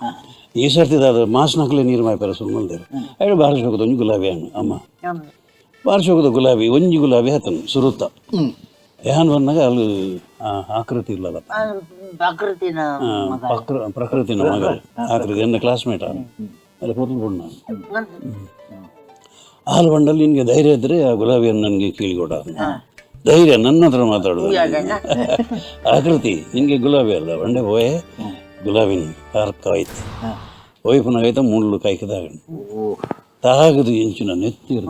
ಈ ಸರ್ತಿದಾದ ಮಾಸ್ನಕ್ಲೆ ನೀರು ಮಾಯ್ಪಾರ ಸುಮ್ಮಲ್ದೇರು ಅಯ್ಯೋ ಬಾರಿಸೋಗದ ಒಂಜಿ ಗುಲಾಬಿ ಹಣ್ಣು ಅಮ್ಮ ಬಾರಿಸೋಗದ ಗುಲಾಬಿ ಒಂಜಿ ಗುಲಾಬಿ ಹತ್ತನು ಸುರುತ್ತ ಏನ್ ಬಂದಾಗ ಅಲ್ಲಿ ಆಕೃತಿ ಇಲ್ಲದ ಪ್ರಕೃತಿನ ಮಗ ಆಕೃತಿ ಎನ್ನ ಕ್ಲಾಸ್ಮೇಟ್ ಅಲ್ಲಿ ಕೂತ್ಲು ಬಿಡ್ ನಾನು ಹಾಲು ಬಂಡಲ್ಲಿ ನಿನ್ಗೆ ಧೈರ್ಯ ಇದ್ರೆ ಆ ಗುಲಾಬಿಯನ್ನು ನನಗೆ ಕೀಳಿಕೊಡ ಧೈರ್ಯ ನನ್ನ ಹತ್ರ ಮಾತಾಡೋದು ಆಕೃತಿ ನಿನ್ಗೆ ಗುಲಾಬಿ ಅಲ್ಲ ಬಂಡೆ ಹೋಯೆ ಗುಲಾಬಿನ ಕಾರ್ಕಾಯ್ತು ಹೋಯ್ಪನಾಗೈತ ಮುಳ್ಳು ಕಾಯ್ಕದಾಗ ತಾಗದು ಎಂಚಿನ ನೆತ್ತಿರು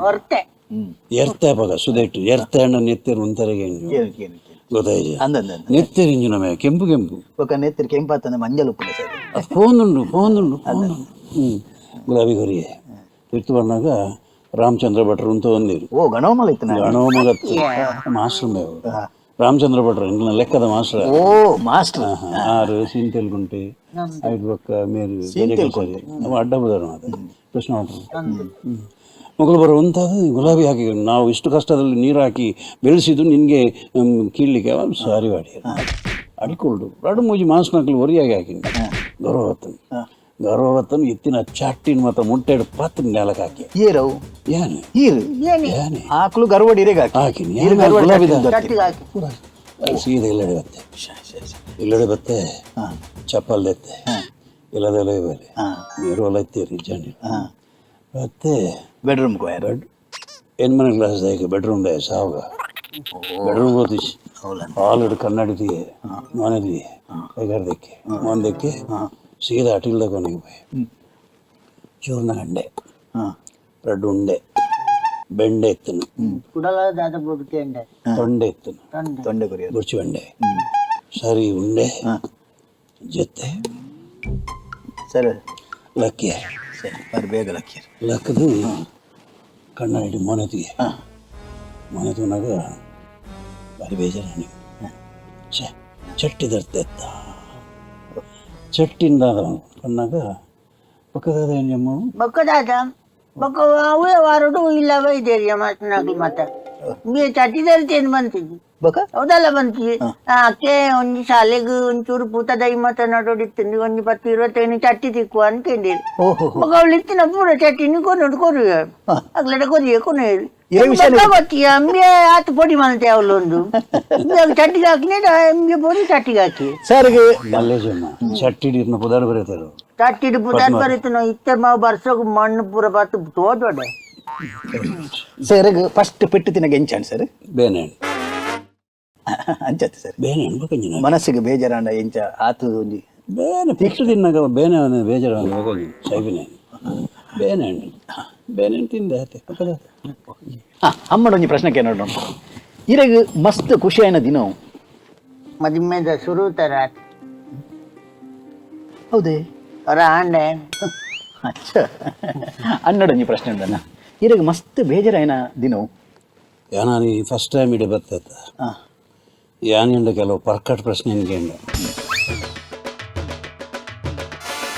ಎರ್ತಾಪಗ ಸುದೆಟ್ಟು ಎರ್ತ ಹಣ್ಣ ನೆತ್ತಿರು ಒಂಥರಗೆ ಗೊತ್ತಾಯ್ತು ನೆತ್ತಿರು ಇಂಜಿನ ಮೇ ಕೆಂಪು ನೆತ್ತಿರು ಕೆಂಪಾತಂದ್ರೆ ಮಂಜಲ್ ಉಪ್ಪು ಫೋನುಂಡು ಗುಲಾಬಿ ಹೊರಿಯೇ ತಿರ್ತು ಬಂದಾಗ ರಾಮಚಂದ್ರ ಭಟ್ರು ಅಂತ ಒಂದಿರು ಗಣೋಮಲ ಗಣೋಮಗತ್ತು ಮಾಸ್ಟರ್ ಮೇವು ರಾಮಚಂದ್ರ ಭಟ್ರು ಇಂಗ್ಲ ಲೆಕ್ಕದ ಮಾಸ್ಟರ್. ಓ ಮಾಸ್ಟರ್. 6 ಸೀನ್ ತೆಲ್ಗುಂಟೆ 5 ಬೊಕ್ಕ ಮೇರು ಅವ ಅಡ್ಡ ಬುದಾರ ಮಾತು ಪ್ರಶ್ನೆ ಮಾಡ್ತಾರೆ. ಮಗಳು ಬರೋ ಅಂಥದ್ದು ಗುಲಾಬಿ ಹಾಕಿ ನಾವು ಇಷ್ಟು ಕಷ್ಟದಲ್ಲಿ ನೀರು ಹಾಕಿ ಬೆಳೆಸಿದ್ದು ನಿನಗೆ ಕೀಳ್ಲಿಕ್ಕೆ ಅವನು ಸಾರಿ ಮಾಡಿ ಅಡಿಕೊಳ್ಡು 2-3 ಮಾಸನಕ್ಲು ಒರಿಯಾಗಿ ಹಾಕಿನಿ ಗೌರವತ್ತನು ಎತ್ತಿನ ಚಾಟಿನ ಮತ್ತು ಮುಟ್ಟೆಡು ಪಾತ್ರ ನೆಲಕ್ಕೆ ಹಾಕಿ ಏರವು ಏನೆ ಏನೆ ಆಕಳು ಗರ್ವಡಿ ಇರೆಗೆ ಹಾಕಿನಿ ಸೀದಾ ಇಲ್ಲಡೆ ಬತ್ತೆ ಚಪ್ಪಲ್ ಎತ್ತೆ ಇಲ್ಲದೆಲ್ಲ ಬೇರೆ ನೀರು ಹೊಲ ಎತ್ತೀರಿ ಜನ ಮತ್ತೆ ಬೆಡ್ರೂಮ್ ಎನ್ಮನೆ ಕ್ಲಾಸ್ ಆಯ್ಕೆ ಬೆಡ್ರೂಮ್ ಡೇ ಸಾವುಗ ಬೆಡ್ರೂಮ್ ಹೋತಿಸಿ ಹಾಲು ಕನ್ನಡಿದಿ ಮನೆದಿ ಕೈಗಾರದಕ್ಕೆ ಮೊಂದಕ್ಕೆ ಸೀದಾ ಅಟಿಲ್ದ ಕೊನೆಗೆ ಹೋಯ್ ಚೂರ್ನ ಗಂಡೆ 2 ಉಂಡೆ ಬೆಂಡೆ ಎತ್ತನು ತೊಂಡೆ ಎತ್ತನು ಬುರ್ಚಿ ಬೆಂಡೆ ಸರಿ ಉಂಡೆ ಜೊತೆ ಸರಿ ಲಕ್ಕಿ ಬೇಗ ಲಕ್ಕಿ ಲಕ್ಕದು ಕಣ್ಣಾಡಿ ಮೊನೆತಿಗೆ ಮೊನೆತುನಾಗ ಭಾರಿ ಬೇಜಾರ ನನಗೆ ಚಟ್ಟಿ ದರ್ತೆತ್ತ ಚಟ್ಟಿಂದ ಕಣ್ಣಾಗ ಪಕ್ಕದಾದ ಹೆಣ್ಣಮ್ಮ ಬೊಕ್ಕ ಅವೇ ವಾರಡು ಇಲ್ಲ ವೈದ್ಯರಿಯ ಮಾತನಾಡಿ ಮತ್ತೆ ನೀ ಚಟಿ ಧರಿತೇನು ಬಂತಿದ್ದಿ ಹೌದಲ್ಲ ಬಂತಿ ಅಕ್ಕೆ ಒಂಜಿ ಶಾಲೆಗೆ ಒಂಚೂರು ಪೂತ ದೈ ಮಾತನಾಡೋಡಿತ್ತು ಒಂಜಿ 10-20 ಚಟ್ಟಿ ತಿಕ್ಕು ಅನ್ಕೊಂಡಿರಿ ಬೊಕ್ಕ ಅವಳು ಇತ್ತಿನ ಪೂರ ಚಟ್ಟಿನಿ ಕೊನೋಡು ಕೊರು ಅಗ್ಲಡ ಕೊರಿಯ ಕೊನೆಯರು ಗೊತ್ತಿಯ ಅಂಬೆ ಆತು ಪೊಡಿ ಮಲ್ತೆ ಅವಳೊಂದು ಚಟ್ಟಿಗೆ ಹಾಕಿನೇ ಎಂಬೆ ಪೊಡಿ ಚಟ್ಟಿಗೆ ಹಾಕಿ ಸರ್ಗೆ ಚಟ್ಟಿಡಿನ ಪುದಾರ ಬರೀತಾರೆ ಚಟ್ಟಿಡು ಪುದಾರ ಬರೀತು ಇತ್ತೆ ಮಾವು ಬರ್ಸೋಕು ಮಣ್ಣು ಪೂರ ಬತ್ತು ತೋಟೋಡೆ ಸರ್ಗೆ ಫಸ್ಟ್ ಪೆಟ್ಟು ತಿನ್ನಗೆ ಎಂಚಾಣ್ ಸರ್ ಬೇನೆ ಅಂಚತ್ತೆ ಸರ್ ಬೇನೆ ಅನ್ಬೇಕಂಜಿನ ಮನಸ್ಸಿಗೆ ಬೇಜಾರಂಡ ಎಂಚ ಆತು ಒಂಜಿ ಬೇನೆ ಫಿಕ್ಸ್ ತಿನ್ನಾಗ ಬೇನೆ ಬೇಜಾರ ಹೋಗಿ ಸೈಬಿನೆ ಬೇನೆ ಬೇನೆ ತಿಂದೆ ಪಕ್ಕದ ಅಮ್ಮಡೊಂಜಿ ಪ್ರಶ್ನೆಗೆ ನೋಡೋಣ ಇರೆಗ್ ಮಸ್ತ್ ಖುಷಿ ಆಯ್ನ ದಿನ ಮದುಮೆದ ಶುರು ತರ ಹೌದೇ ಅವರ ಆಂಡೆ ಅಚ್ಚ ಅನ್ನಡೊಂಜಿ ಪ್ರಶ್ನೆ ಉಂಟನ ಇರೆಗ್ ಮಸ್ತ್ ಬೇಜಾರಾಯ್ನ ದಿನ ಯಾನಿ ಫಸ್ಟ್ ಟೈಮ್ ಇಡೆ ಬರ್ತೈತ ಯಾನಿಂದ ಕೆಲವು ಪರ್ಕಟ್ ಪ್ರಶ್ನೆ ನಿನ್ಗೆ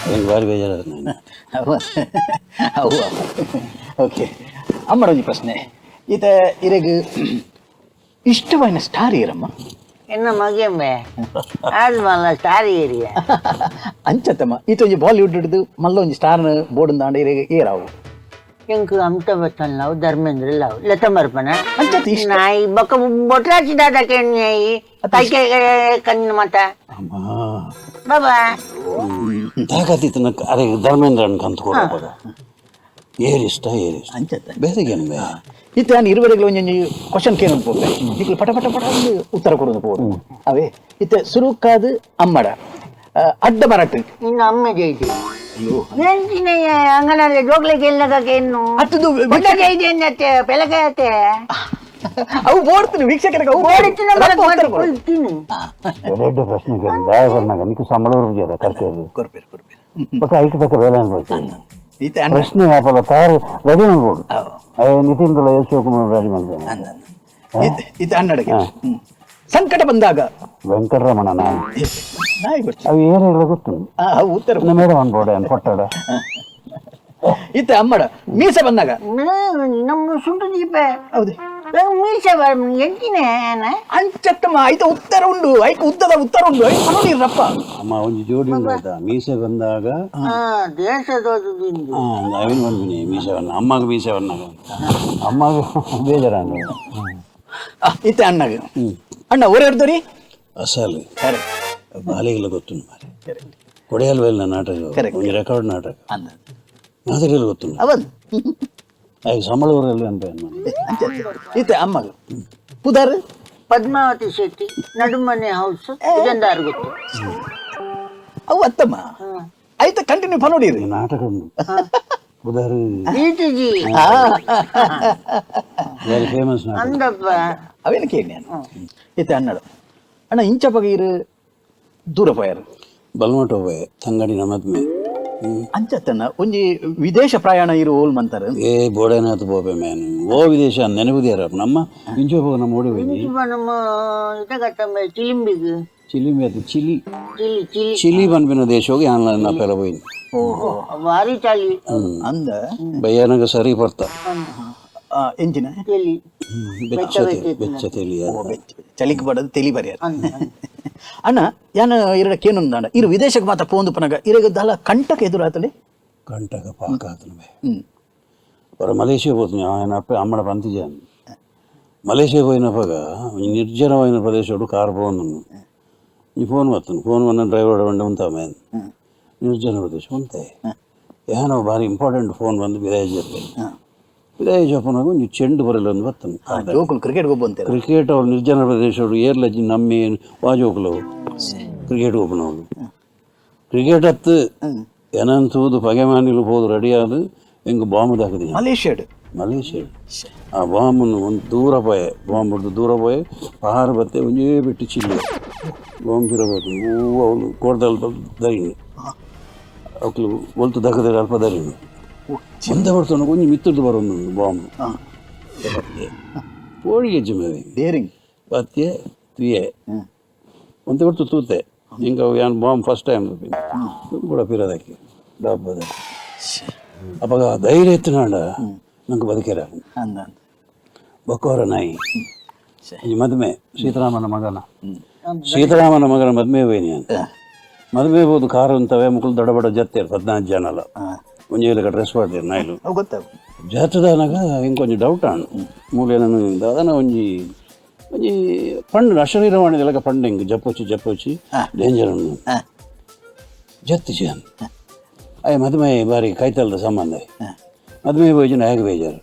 ಅದಕ್ಕೆ ಭಾರಿ ಬೇಜಾರದ ಓಕೆ ಅಮ್ಮಡೊಂಜಿ ಪ್ರಶ್ನೆ ಈತ ಇರೆಗ್ ಇಷ್ಟವಾಯಿನ ಸ್ಟಾರ್ ಏರಮ್ಮ ಎನ್ನ ಮಗೆಂಬೆ ಅದು ಮಲ್ಲ ಸ್ಟಾರ್ ಏರಿಯಾ ಅಂಚತ್ತಮ್ಮ ಈತ ಒಂಜಿ ಬಾಲಿವುಡ್ ಹಿಡಿದು ಮಲ್ಲ ಒಂಜಿ ಸ್ಟಾರ್ನ ಬೋರ್ಡ್ ದಾಂಡ ಇರೆಗ್ ಏರಾವು ಎಂಕ್ ಅಮಿತಾಬ್ ಬಚ್ಚನ್ ಲಾವ್ ಧರ್ಮೇಂದ್ರ ಲಾವ್ ಲತಾ ಮರ್ಪನ ಅಂಚತ್ ಇಷ್ಟ ನಾಯಿ ಬೊಕ್ಕ ಬೊಟ್ರಾಚಿ ದಾದ ಕೆಣ್ಣಿ ಕೈಕೆ ಕಣ್ಣ ಮತ ಬಾಬಾ ತಾಕತ್ತಿನ ಅರೆ ಧರ್ಮೇಂದ್ರ ಅನ್ಕಂತ ಕೊಡೋದು ಏರಿಷ್ಟ ಅಂಚತ್ತ ಬೇರೆಗೇನು ಈತ ನಾನು ಇರುವರೆಗೆ ಒಂಜೊಂಜಿ ಕ್ವಶನ್ ಕೇಳೋದು ಪೋಪೆ ಈಗ ಪಟ ಪಟ ಪಟ ಒಂದು ಉತ್ತರ ಕೊಡೋದು ಪೋಡು ಅವೇ ಈತ ಸುರುಕಾದ ಅಮ್ಮಡ ಅಡ್ಡ ಬರಟ್ಟು ಇನ್ನು ಅಮ್ಮ ಜೈತಿ ನೆಂಚಿನ ಅಂಗನಲ್ಲಿ ಜೋಗ್ಲಿಗೆ ಎಲ್ಲಗೇನು ಅತ್ತದು ಜೈತಿ ಅನ್ನತ್ತೆ ಬೆಳಗಾಯತ್ತೆ ಅವು ಓಡ್ತೀನಿ ವೀಕ್ಷಕರಿಗೆ ಅವು ಓಡಿತಿನ ಬರ್ತೀನಿ ಎರಡು ಪ್ರಶ್ನೆಗೆ ದಾಯ ಬಂದಾಗ ನಿಕ್ಕೆ ಸಂಬಳವ್ರು ಕರ್ಕೇರಿ ಕೊರ್ಪೇರು ಬಟ್ ಐಕ್ ಬೇಕ ಬೇರೆ ಅನ್ಬೋದು ಈತ ಪ್ರಶ್ನೆ ಯಾಪಲ್ಲ ತಾರು ರೆಡಿ ಅನ್ಬೋದು ನಿತಿನ್ ಶಿವಕುಮಾರ್ ರೆಡಿ ಮಾಡ್ತೇನೆ ಈತ ಅನ್ನಡಗೆ ಸಂಕಟ ಬಂದಾಗ ವೆಂಕಟರಮಣ ನಾನು ನಾಯಿ ಗೊತ್ತು ಅವು ಏನಿಲ್ಲ ಗೊತ್ತು ಉತ್ತರ ಮೇಡಮ್ ಅನ್ಬೋಡೆ ಅನ್ಕೊಟ್ಟಾಡ ಈತ ಅಮ್ಮಡ ಮೀಸೆ ಬಂದಾಗ ನಮ್ಮ ಸುಂಟು ದೀಪ ಹೌದು ಮೀಸೆ ಎಂಟಿನ ಅಂಚತ್ತಮ್ಮ ಐತ ಉತ್ತರ ಉಂಡು ಐಕ ಉದ್ದದ ಉತ್ತರ ಉಂಡು ಐಕ ನೋಡಿರಪ್ಪ ಅಮ್ಮ ಒಂದು ಜೋಡಿ ಉಂಟು ಆಯ್ತಾ ಮೀಸೆ ಬಂದಾಗ ದೇಶದೋದಿಂದ ಅವಿನ ಬಂದಿನಿ ಮೀಸೆವನ್ನ ಅಮ್ಮಗೆ ಮೀಸೆವನ್ನಾಗ ಅಮ್ಮಗೆ ಬೇಜಾರ ಈತ ಅಣ್ಣಗ ಅಣ್ಣ ಓಡಾಡ್ದರಿ ಅಸಲು ಬಾಲಿಗೆಲ್ಲ ಗೊತ್ತು ಮಾರೆ ಕೊಡೆಯಲ್ವೆಲ್ಲ ನಾಟಕ ಒಂದು ರೆಕಾರ್ಡ್ ನಾಟಕ ನಾಟಕ ಗೊತ್ತು ಅವದು ಆಗ ಸಂಬಳವರೆಲ್ಲ ಅಂತ ಈತ ಅಮ್ಮಗ ಪುದಾರ್ ಪದ್ಮಾವತಿ ಶೆಟ್ಟಿ ನಡುಮನೆ ಹೌಸ್ ಜಂದಾರ್ ಗೊತ್ತು ಅವು ಅತ್ತಮ್ಮ ಆಯ್ತ ಕಂಟಿನ್ಯೂ ಫಲೋಡಿರಿ ನಾಟಕ ಉಂಟು ಉದಾರು ಜಿ ವೆರಿ ಫೇಮಸ್ ನಾಟಕ ಅಂದಪ್ಪ ಅವೇನು ಕೇಳಿ ನಾನು ಈತ ಅಣ್ಣಡು ಅಣ್ಣ ಇಂಚ ಬಗೆ ಇರು ದೂರ ಪೋಯಾರು ಬಲ್ಮಟೋವೆ ತಂಗಡಿ ನಮ್ಮದ್ಮೆ ಅಂಚತ್ತನ ಒಂಜಿ ವಿದೇಶ ಪ್ರಯಾಣ ಇರು ಓಲ್ ಮಂತಾರ ಏ ಬೋಡೇನಾಥ ಬೋಬೆ ಮೇನು ಓ ವಿದೇಶ ನೆನಪುದಿಯಾರ ನಮ್ಮ ಇಂಚೋ ಹೋಗ ನಮ್ಮ ಓಡಿ ಹೋಗಿ ನಮ್ಮ ಇದಗತ್ತಂಬ ಚಿಲಿಂಬಿಗೆ ಚಿಲಿಮಿ ಅದು ಚಿಲಿ ಚಿಲಿ ಚಿಲಿ ಚಿಲಿ ಪನ್ಪಿನ ದೇಶ ಹೋಗಿ ಆನ್ಲೈನ್ ಪೆಲ ಹೋಯ್ನಿ ಓಹೋ ಭಾರಿ ಚಳಿ ಅಂದ ಭಯಾನಕ ಸರಿ ಬರ್ತಾ ಎಂಚಿನ ಚಳಿ ಬೆಚ್ಚ ತೆಲಿ ಚಳಿಕ್ ಬಡದು ತೆಲಿ ಬರಿಯಾರ ಅಣ್ಣ ಯಾನ ಇರಡ ಕೇನುಂದಾಂಡ ಇರು ವಿದೇಶಕ್ಕೆ ಮಾತ್ರ ಪೋಂದು ಪನಗ ಇರಗ ದಾಲ ಕಂಟಕ ಎದುರಾತಲೆ ಕಂಟಕ ಪಾಕ ಆತನವೇ ಹೊರ ಮಲೇಷಿಯಾ పోతుంది ఆయన అమ్మడ పంతిజాను మలేషియా పోయినప్పగ నిర్జనమైన ప్రదేశం కారు పోను ఈ ఫోన్ వస్తుంది ఫోన్ వన్న డ్రైవర్ వండి ఉంటామే ನಿರ್ಜನ ಪ್ರದೇಶ ఉంటాయి ಏನೋ ಭಾರಿ ಇಂಪಾರ್ಟೆಂಟ್ ಫೋನ್ ಬಂದು ವಿದಾಯ ಜೊತೆ ವಿದಾಯ ಜೋಪನಾಗ ನೀವು ಚೆಂಡು ಬರಲ್ಲ ಒಂದು ಬರ್ತದೆ ಜೋಕುಲು ಕ್ರಿಕೆಟ್ ಹೋಗ್ಬಂತಾರೆ ಕ್ರಿಕೆಟ್ ಅವ್ರು ನಿರ್ಜನ ಪ್ರದೇಶ ಏರ್ಲಜ್ಜಿ ನಮ್ಮಿ ವಾಜೋಕುಲು ಕ್ರಿಕೆಟ್ ಹೋಗ್ನವ್ರು ಕ್ರಿಕೆಟ್ ಹತ್ತು ಏನಂತೂದು ಪಗೆಮಾನಿಲು ಹೋದು ರೆಡಿಯಾದು ಹೆಂಗೆ ಬಾಂಬ್ ಹಾಕಿದೆ ಮಲೇಷಿಯಾ ಆ ಬಾಂಬನ್ನು ಒಂದು ದೂರ ಪೋಯೆ ಬಾಂಬ್ ಬಿಡ್ದು ದೂರ ಪೋಯೆ ಪಹಾರ ಬತ್ತೆ ಒಂಜೇ ಬಿಟ್ಟು ಚಿಲ್ಲಿ ಬಾಂಬ್ ಇರಬೇಕು ಹೂವು ಅವಳು ಕೋಡ್ದಲ್ಲಿ ದರಿಣಿ ಅವಳು ಒಲ್ತು ದಕ್ಕದಲ್ಲಿ ಅಲ್ಪ ದರಿಣಿ ಒಂದೇ ಬರ್ತಾನೆ ಕೊಂಚ ಮಿತ್ತದ್ದು ಬರೋದು ಬಾಂಬ್ ಪೋಳಿ ಗೆಜ್ಜೆ ಮೇಲೆ ಡೇರಿಂಗ್ ಬತ್ತೆ ತುಯೆ ಒಂತೆ ಕೊಡ್ತು ತೂತೆ ಹಿಂಗೆ ಏನು ಬಾಂಬ್ ಫಸ್ಟ್ ಟೈಮ್ ಕೂಡ ಪಿರೋದಕ್ಕೆ ಡಬ್ಬದ ಅವಾಗ ಧೈರ್ಯ ಎತ್ತಿನಾಂಡ ನಂಗೆ ಬದುಕಿರ ಬಕ್ಕೋರ ನಾಯಿ ಈ ಮದುವೆ ಸೀತಾರಾಮನ ಮಗನ ಮದುವೆ ಹೋಯ್ನಿ ಅಂತ ಮದುವೆ ಹೋದು ಕಾರು ಅಂತವೆ ಮುಕ್ಕಳು ದೊಡ್ಡ ಬಡ ಜತ್ತೇರು 14 ಜನ ಅಲ್ಲ ಮುಂಜಾನೆ ಡ್ರೆಸ್ ಮಾಡ್ತೀರಿ ನಾಯಿಲು ಜಾತದಾನಾಗ ಹಿಂಗೆ ಕೊಂಚ ಡೌಟ್ ಅಣ್ಣ ಮೂಲೆ ನನಗೆ ಅದನ್ನ ಒಂಜಿ ಪಂಡು ಅಶರೀರ ಮಾಡಿದೆಲ್ಲ ಪಂಡು ಹಿಂಗೆ ಜಪ್ಪೊಚ್ಚಿ ಡೇಂಜರ್ ಜತ್ತು ಜನ ಅಯ್ಯ ಮದುವೆ ಬಾರಿ ಕಾಯ್ತಲ್ದ ಸಂಬಂಧ ಮದುವೆ ಹೋಯ್ತು ಹೇಗೆ ಬೇಜಾರು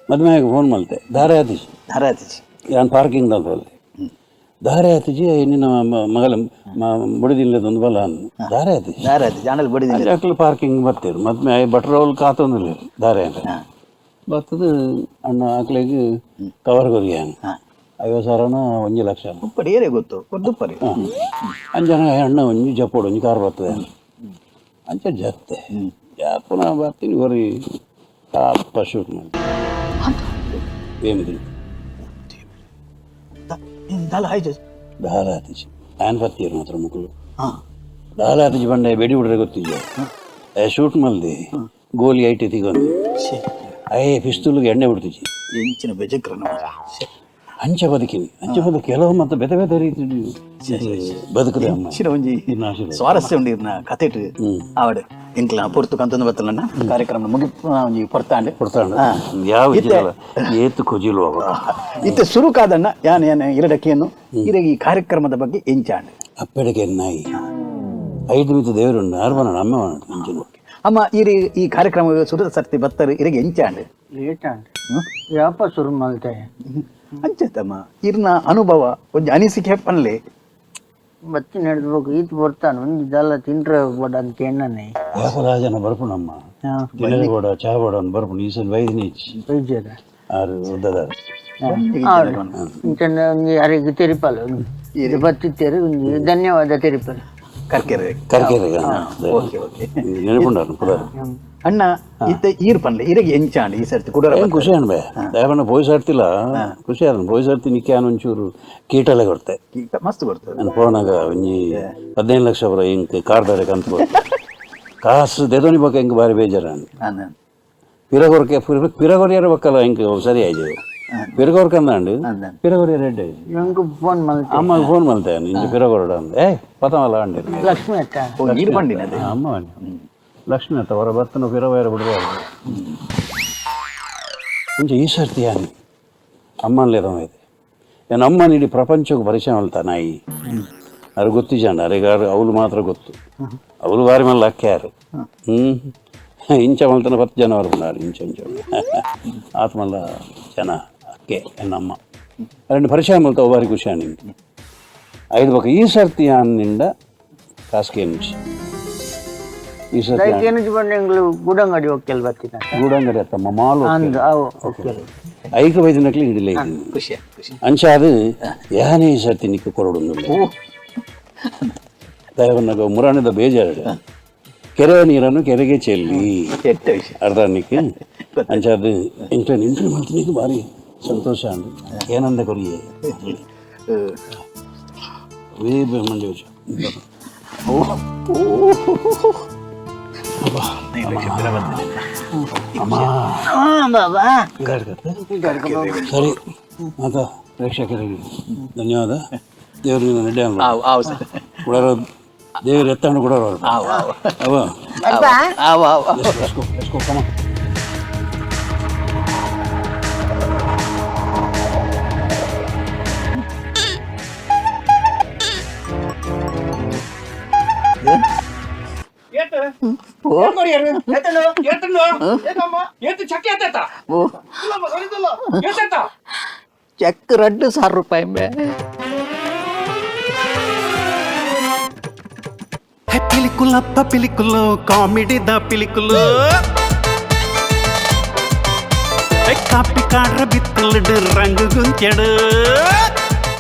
ಮದುವೆಗೆ ಫೋನ್ ಮಲ್ತೆ ದಾರೆ ಹತ್ತಿಸಿ ನಾನು ಪಾರ್ಕಿಂಗ್ ಅಂತ ಹೋದೆ ದಾರೆ ಹತ್ತಿಸಿ ನಿನ್ನ ಮಗಳ ಬಡಿದಿಲ್ಲದೊಂದು ಬಲ ದಾರೆ ಹತ್ತಿಸಿ ಅಕ್ಲು ಪಾರ್ಕಿಂಗ್ ಬರ್ತೀರು ಮದುವೆ ಬಟ್ರೋಲ್ ಕಾತೊಂದಿಲ್ಲ ದಾರೆ ಅಂತ ಬರ್ತದ ಅಣ್ಣ ಆಕಳಿಗೆ ಕವರ್ ಕೊರಿಯ 50,000 1 ಲಕ್ಷ ಗೊತ್ತು ಅಂಜನ ಅಣ್ಣ ಒಂಜಿ ಜಪ್ಪೋಡು ಒಂಜಿ ಕಾರ್ ಬರ್ತದೆ ಅಂಚ ಜತ್ತೆ ಪುನಃ ಬರ್ತೀನಿ ಹೊರಿ ಅಪ್ಪ ಶೂಟ್ ಮಾಡಿ ಏನಿದೆ ದಾಲ ಹತ್ತಿಸಿ ಆ್ಯನ್ ಬತ್ತೀರು ಮಾತ್ರ ಮಕ್ಕಳು ದಾಲ ಹತ್ತಿಸಿ ಬಂಡೆ ಬೆಡಿ ಬಿಡ್ರೆ ಗೊತ್ತಿದ್ದೆ ಶೂಟ್ ಮಲ್ದಿ ಗೋಲಿ ಐಟಿ ತಿಗೊಂಡು ಪಿಸ್ತೂಲ್ಗೆ ಎಣ್ಣೆ ಬಿಡ್ತಿದ್ವಿ ಎಂಚಿನ ಬೆಜಕ್ರನ ಅಂಚೆ ಬದುಕಿನಿ ಕೆಲವು ಮತ್ತು ಬೇತೆ ಬೇತೆ ರೀತಿ ಬದುಕದೆ ಒಂಜಿ ಸ್ವಾರಸ್ಯ ಉಂಡಿರ್ನ ಕತೆಟ್ ಆವಡ್ ಇಂಕ್ಲ ಪೊರ್ತು ಕಂತೊಂದು ಬತ್ತಲನ್ನ ಕಾರ್ಯಕ್ರಮ ಮುಗಿಪು ಒಂಜಿ ಪೊರ್ತಾಂಡೆ ಯಾವ ಏತು ಕೊಜಿಲು ಇತ್ತೆ ಸುರು ಕಾದಣ್ಣ ಯಾನ್ ಇರಡಕ್ಕೆಯನ್ನು ಇರಗ ಈ ಕಾರ್ಯಕ್ರಮದ ಬಗ್ಗೆ ಎಂಚಾಂಡೆ ಅಪ್ಪೆಡಕ್ಕೆ ನಾಯಿ 5 ಮಿತ್ತು ದೇವರುಂಡು ಅರ್ಬನ ಅಮ್ಮ ಅಂಚೆ ಅಮ್ಮ ಈ ಕಾರ್ಯಕ್ರಮ ಸುರದ ಸರ್ತಿ ಬತ್ತರು ಇರಗೆ ಎಂಚಾಂಡೆ ಯಾಪ ಶುರು ಮಾಡ್ತೆ ಅಂಚತ್ತಮ್ಮ ಇರ್ನ ಅನುಭವ ಒಂಜಿ ಅನಿಸಿಕೆ ಪನ್ಲೆ ಬತ್ತಿ ನಡೆದ್ಬೇಕು ಈತ್ ಬರ್ತಾನೆ ಒಂದು ಇದೆಲ್ಲ ತಿಂಡ್ರೆ ಬೋಡ ಅಂತ ಎಣ್ಣನೆ ವ್ಯಾಪರಾಜನ ಬರ್ಪುಣಮ್ಮ ಬೋಡ ಚಾ ಬೋಡ ಬರ್ಪುಣ ಈ ಸಲ ವೈದ್ಯ ಬೈಜದ ಆರು ಉದ್ದದ ಯಾರಿಗೆ ತೆರಿಪಲ್ಲ ಇದು ಬತ್ತಿತ್ತೇರಿ ಒಂದು ಧನ್ಯವಾದ ತೆರಿಪಲ್ಲ ಕರ್ಕೆರೆ ನೆನಪುಂಡ ಅಣ್ಣ ಇತ್ತ ಈರ್ ಪನ್ಲೆ ಇರಗೆ ಎಂಚಾಂಡೆ ಈ ಸರ್ತಿ ಕುಡರ ಖುಷಿ ಅನ್ಬೆ ದಯಪಣ್ಣ ಪೋಯ್ಸಾಡ್ತಿಲ್ಲ ಖುಷಿ ಅದ ಪೋಯ್ಸಾಡ್ತಿ ನಿಕ್ಕೆ ಒಂಚೂರು ಕೀಟಲೆ ಕೊಡ್ತೆ ಮಸ್ತ್ ಬರ್ತದೆ ನನ್ನ ಫೋನಾಗ ಒಂಜಿ 15 ಲಕ್ಷ ಬರ ಹಿಂಗೆ ಕಾರ್ದಾರೆ ಕಂತು ಕಾಸು ದೇದೋನಿ ಬಕ್ಕ ಹಿಂಗೆ ಬಾರಿ ಬೇಜಾರ ಪಿರಗೊರಿಯರ ಬಕ್ಕಲ್ಲ ಹಿಂಗೆ ಸರಿ ಆಯ್ತು ಪಿರಗೊರ್ ಕಂದಾಂಡು ಪಿರಗೊರಿಯರ ರೆಡ್ ಆಯ್ತು ಫೋನ್ ಮಾಡ್ತೆ ಅಮ್ಮಗೆ ಫೋನ್ ಮಾಡ್ತೆ ನಿಂಗೆ ಪಿರಗೊರಡ ಅಂದ ಪತಮಲ್ಲ ಅಂಡಿ ಲಕ್ಷ್ಮಿ ಅತ್ತ ಅಮ್ಮ ಲಕ್ಷ್ಮಿ ಅತ್ತ ಹೊರ ಬರ್ತನ ಪಿರವರ ಬಿಡ್ರೆ ಮುಂಚೆ ಈ ಸರ್ತಿ ಯಾನು ಅಮ್ಮನಲೇದೈತೆ ಏನು ಅಮ್ಮನ ಇಡೀ ಪ್ರಪಂಚಕ್ಕೆ ಪರಿಚಯ ಅಲ್ತಾ ನಾಯಿ ಅವ್ರಿಗೆ ಗೊತ್ತಿಜಾಂಡ ಅರೆಗಾರು ಅವಳು ಮಾತ್ರ ಗೊತ್ತು ಅವಳು ಬಾರಿ ಮೇಲೆ ಅಕ್ಕ್ಯಾರು ಇಂಚ ಮಲ್ತನ 10 ಜನ ಬರ್ಬಾರು ಇಂಚ ಆತ್ಮಲ್ಲ ಜನ ಅಕ್ಕೆ ಎನ್ನಮ್ಮ రెండు ಪರಿಚಯ ಮಲ್ತಾವ ಬಾರಿ ಖುಷಿ ನಿಂಗೆ 5 ಬಕ್ಕ ಈ ಸರ್ತಿ ಅನ್ನಿಂದ ಕಾಸ್ಕೆ నుంచి ಈ ಸರ್ತಿ ಗೂಡಂಗಡಿ ಹೋಗ್ತೇವೆ ಬರ್ತೀನಿ ಗೂಡಂಗಡಿ ಅತ್ತಮ್ಮ ಮಾಲು ಐಕ ವೈದ್ಯನಕ್ಲಿ ಹಿಡಿಲೇ ಖುಷಿ ಅಂಚ ಅದು ಯಾನೇ ಈ ಸರ್ತಿ ನಿಕ್ಕ ಕೊರಡು ದಯವನ್ನಾಗ ಮುರಾಣಿದ ಬೇಜಾರು ಕೆರೆ ನೀರನ್ನು ಕೆರೆಗೆ ಚೆಲ್ಲಿ ಕೆಟ್ಟ ವಿಷಯ. ಅರ್ಧ ನಿಕ್ಕೆ ಅಂಚ ಅದು ಇಂಟರ್ವ್ಯೂ ಮಾಡ್ತೀನಿ ಭಾರಿ ಸಂತೋಷ ಅಂದು ಏನಂದ ಕೊರಿಯೇ ಮಂಡಿ ವಿಷಯ ಬಾಬಾ ಸರಿ ಮಾತಾ ಪ್ರೇಕ್ಷಕರಿಗೆ ಧನ್ಯವಾದ. ದೇವ್ರಿಗೆ ನಡ್ಡಿ ಕೊಡೋರು ದೇವ್ರ ಎತ್ತಂಡು ಕೊಡೋರು ಅವ ಚೆಕ್ 2,000 ರೂಪಾಯಿ ಮೇ పిలికులప్ప పిలికులు కామెడీ దా పిలికులు కాపీ కాడ్ర బిత్తులుడు రంగు గుంచెడు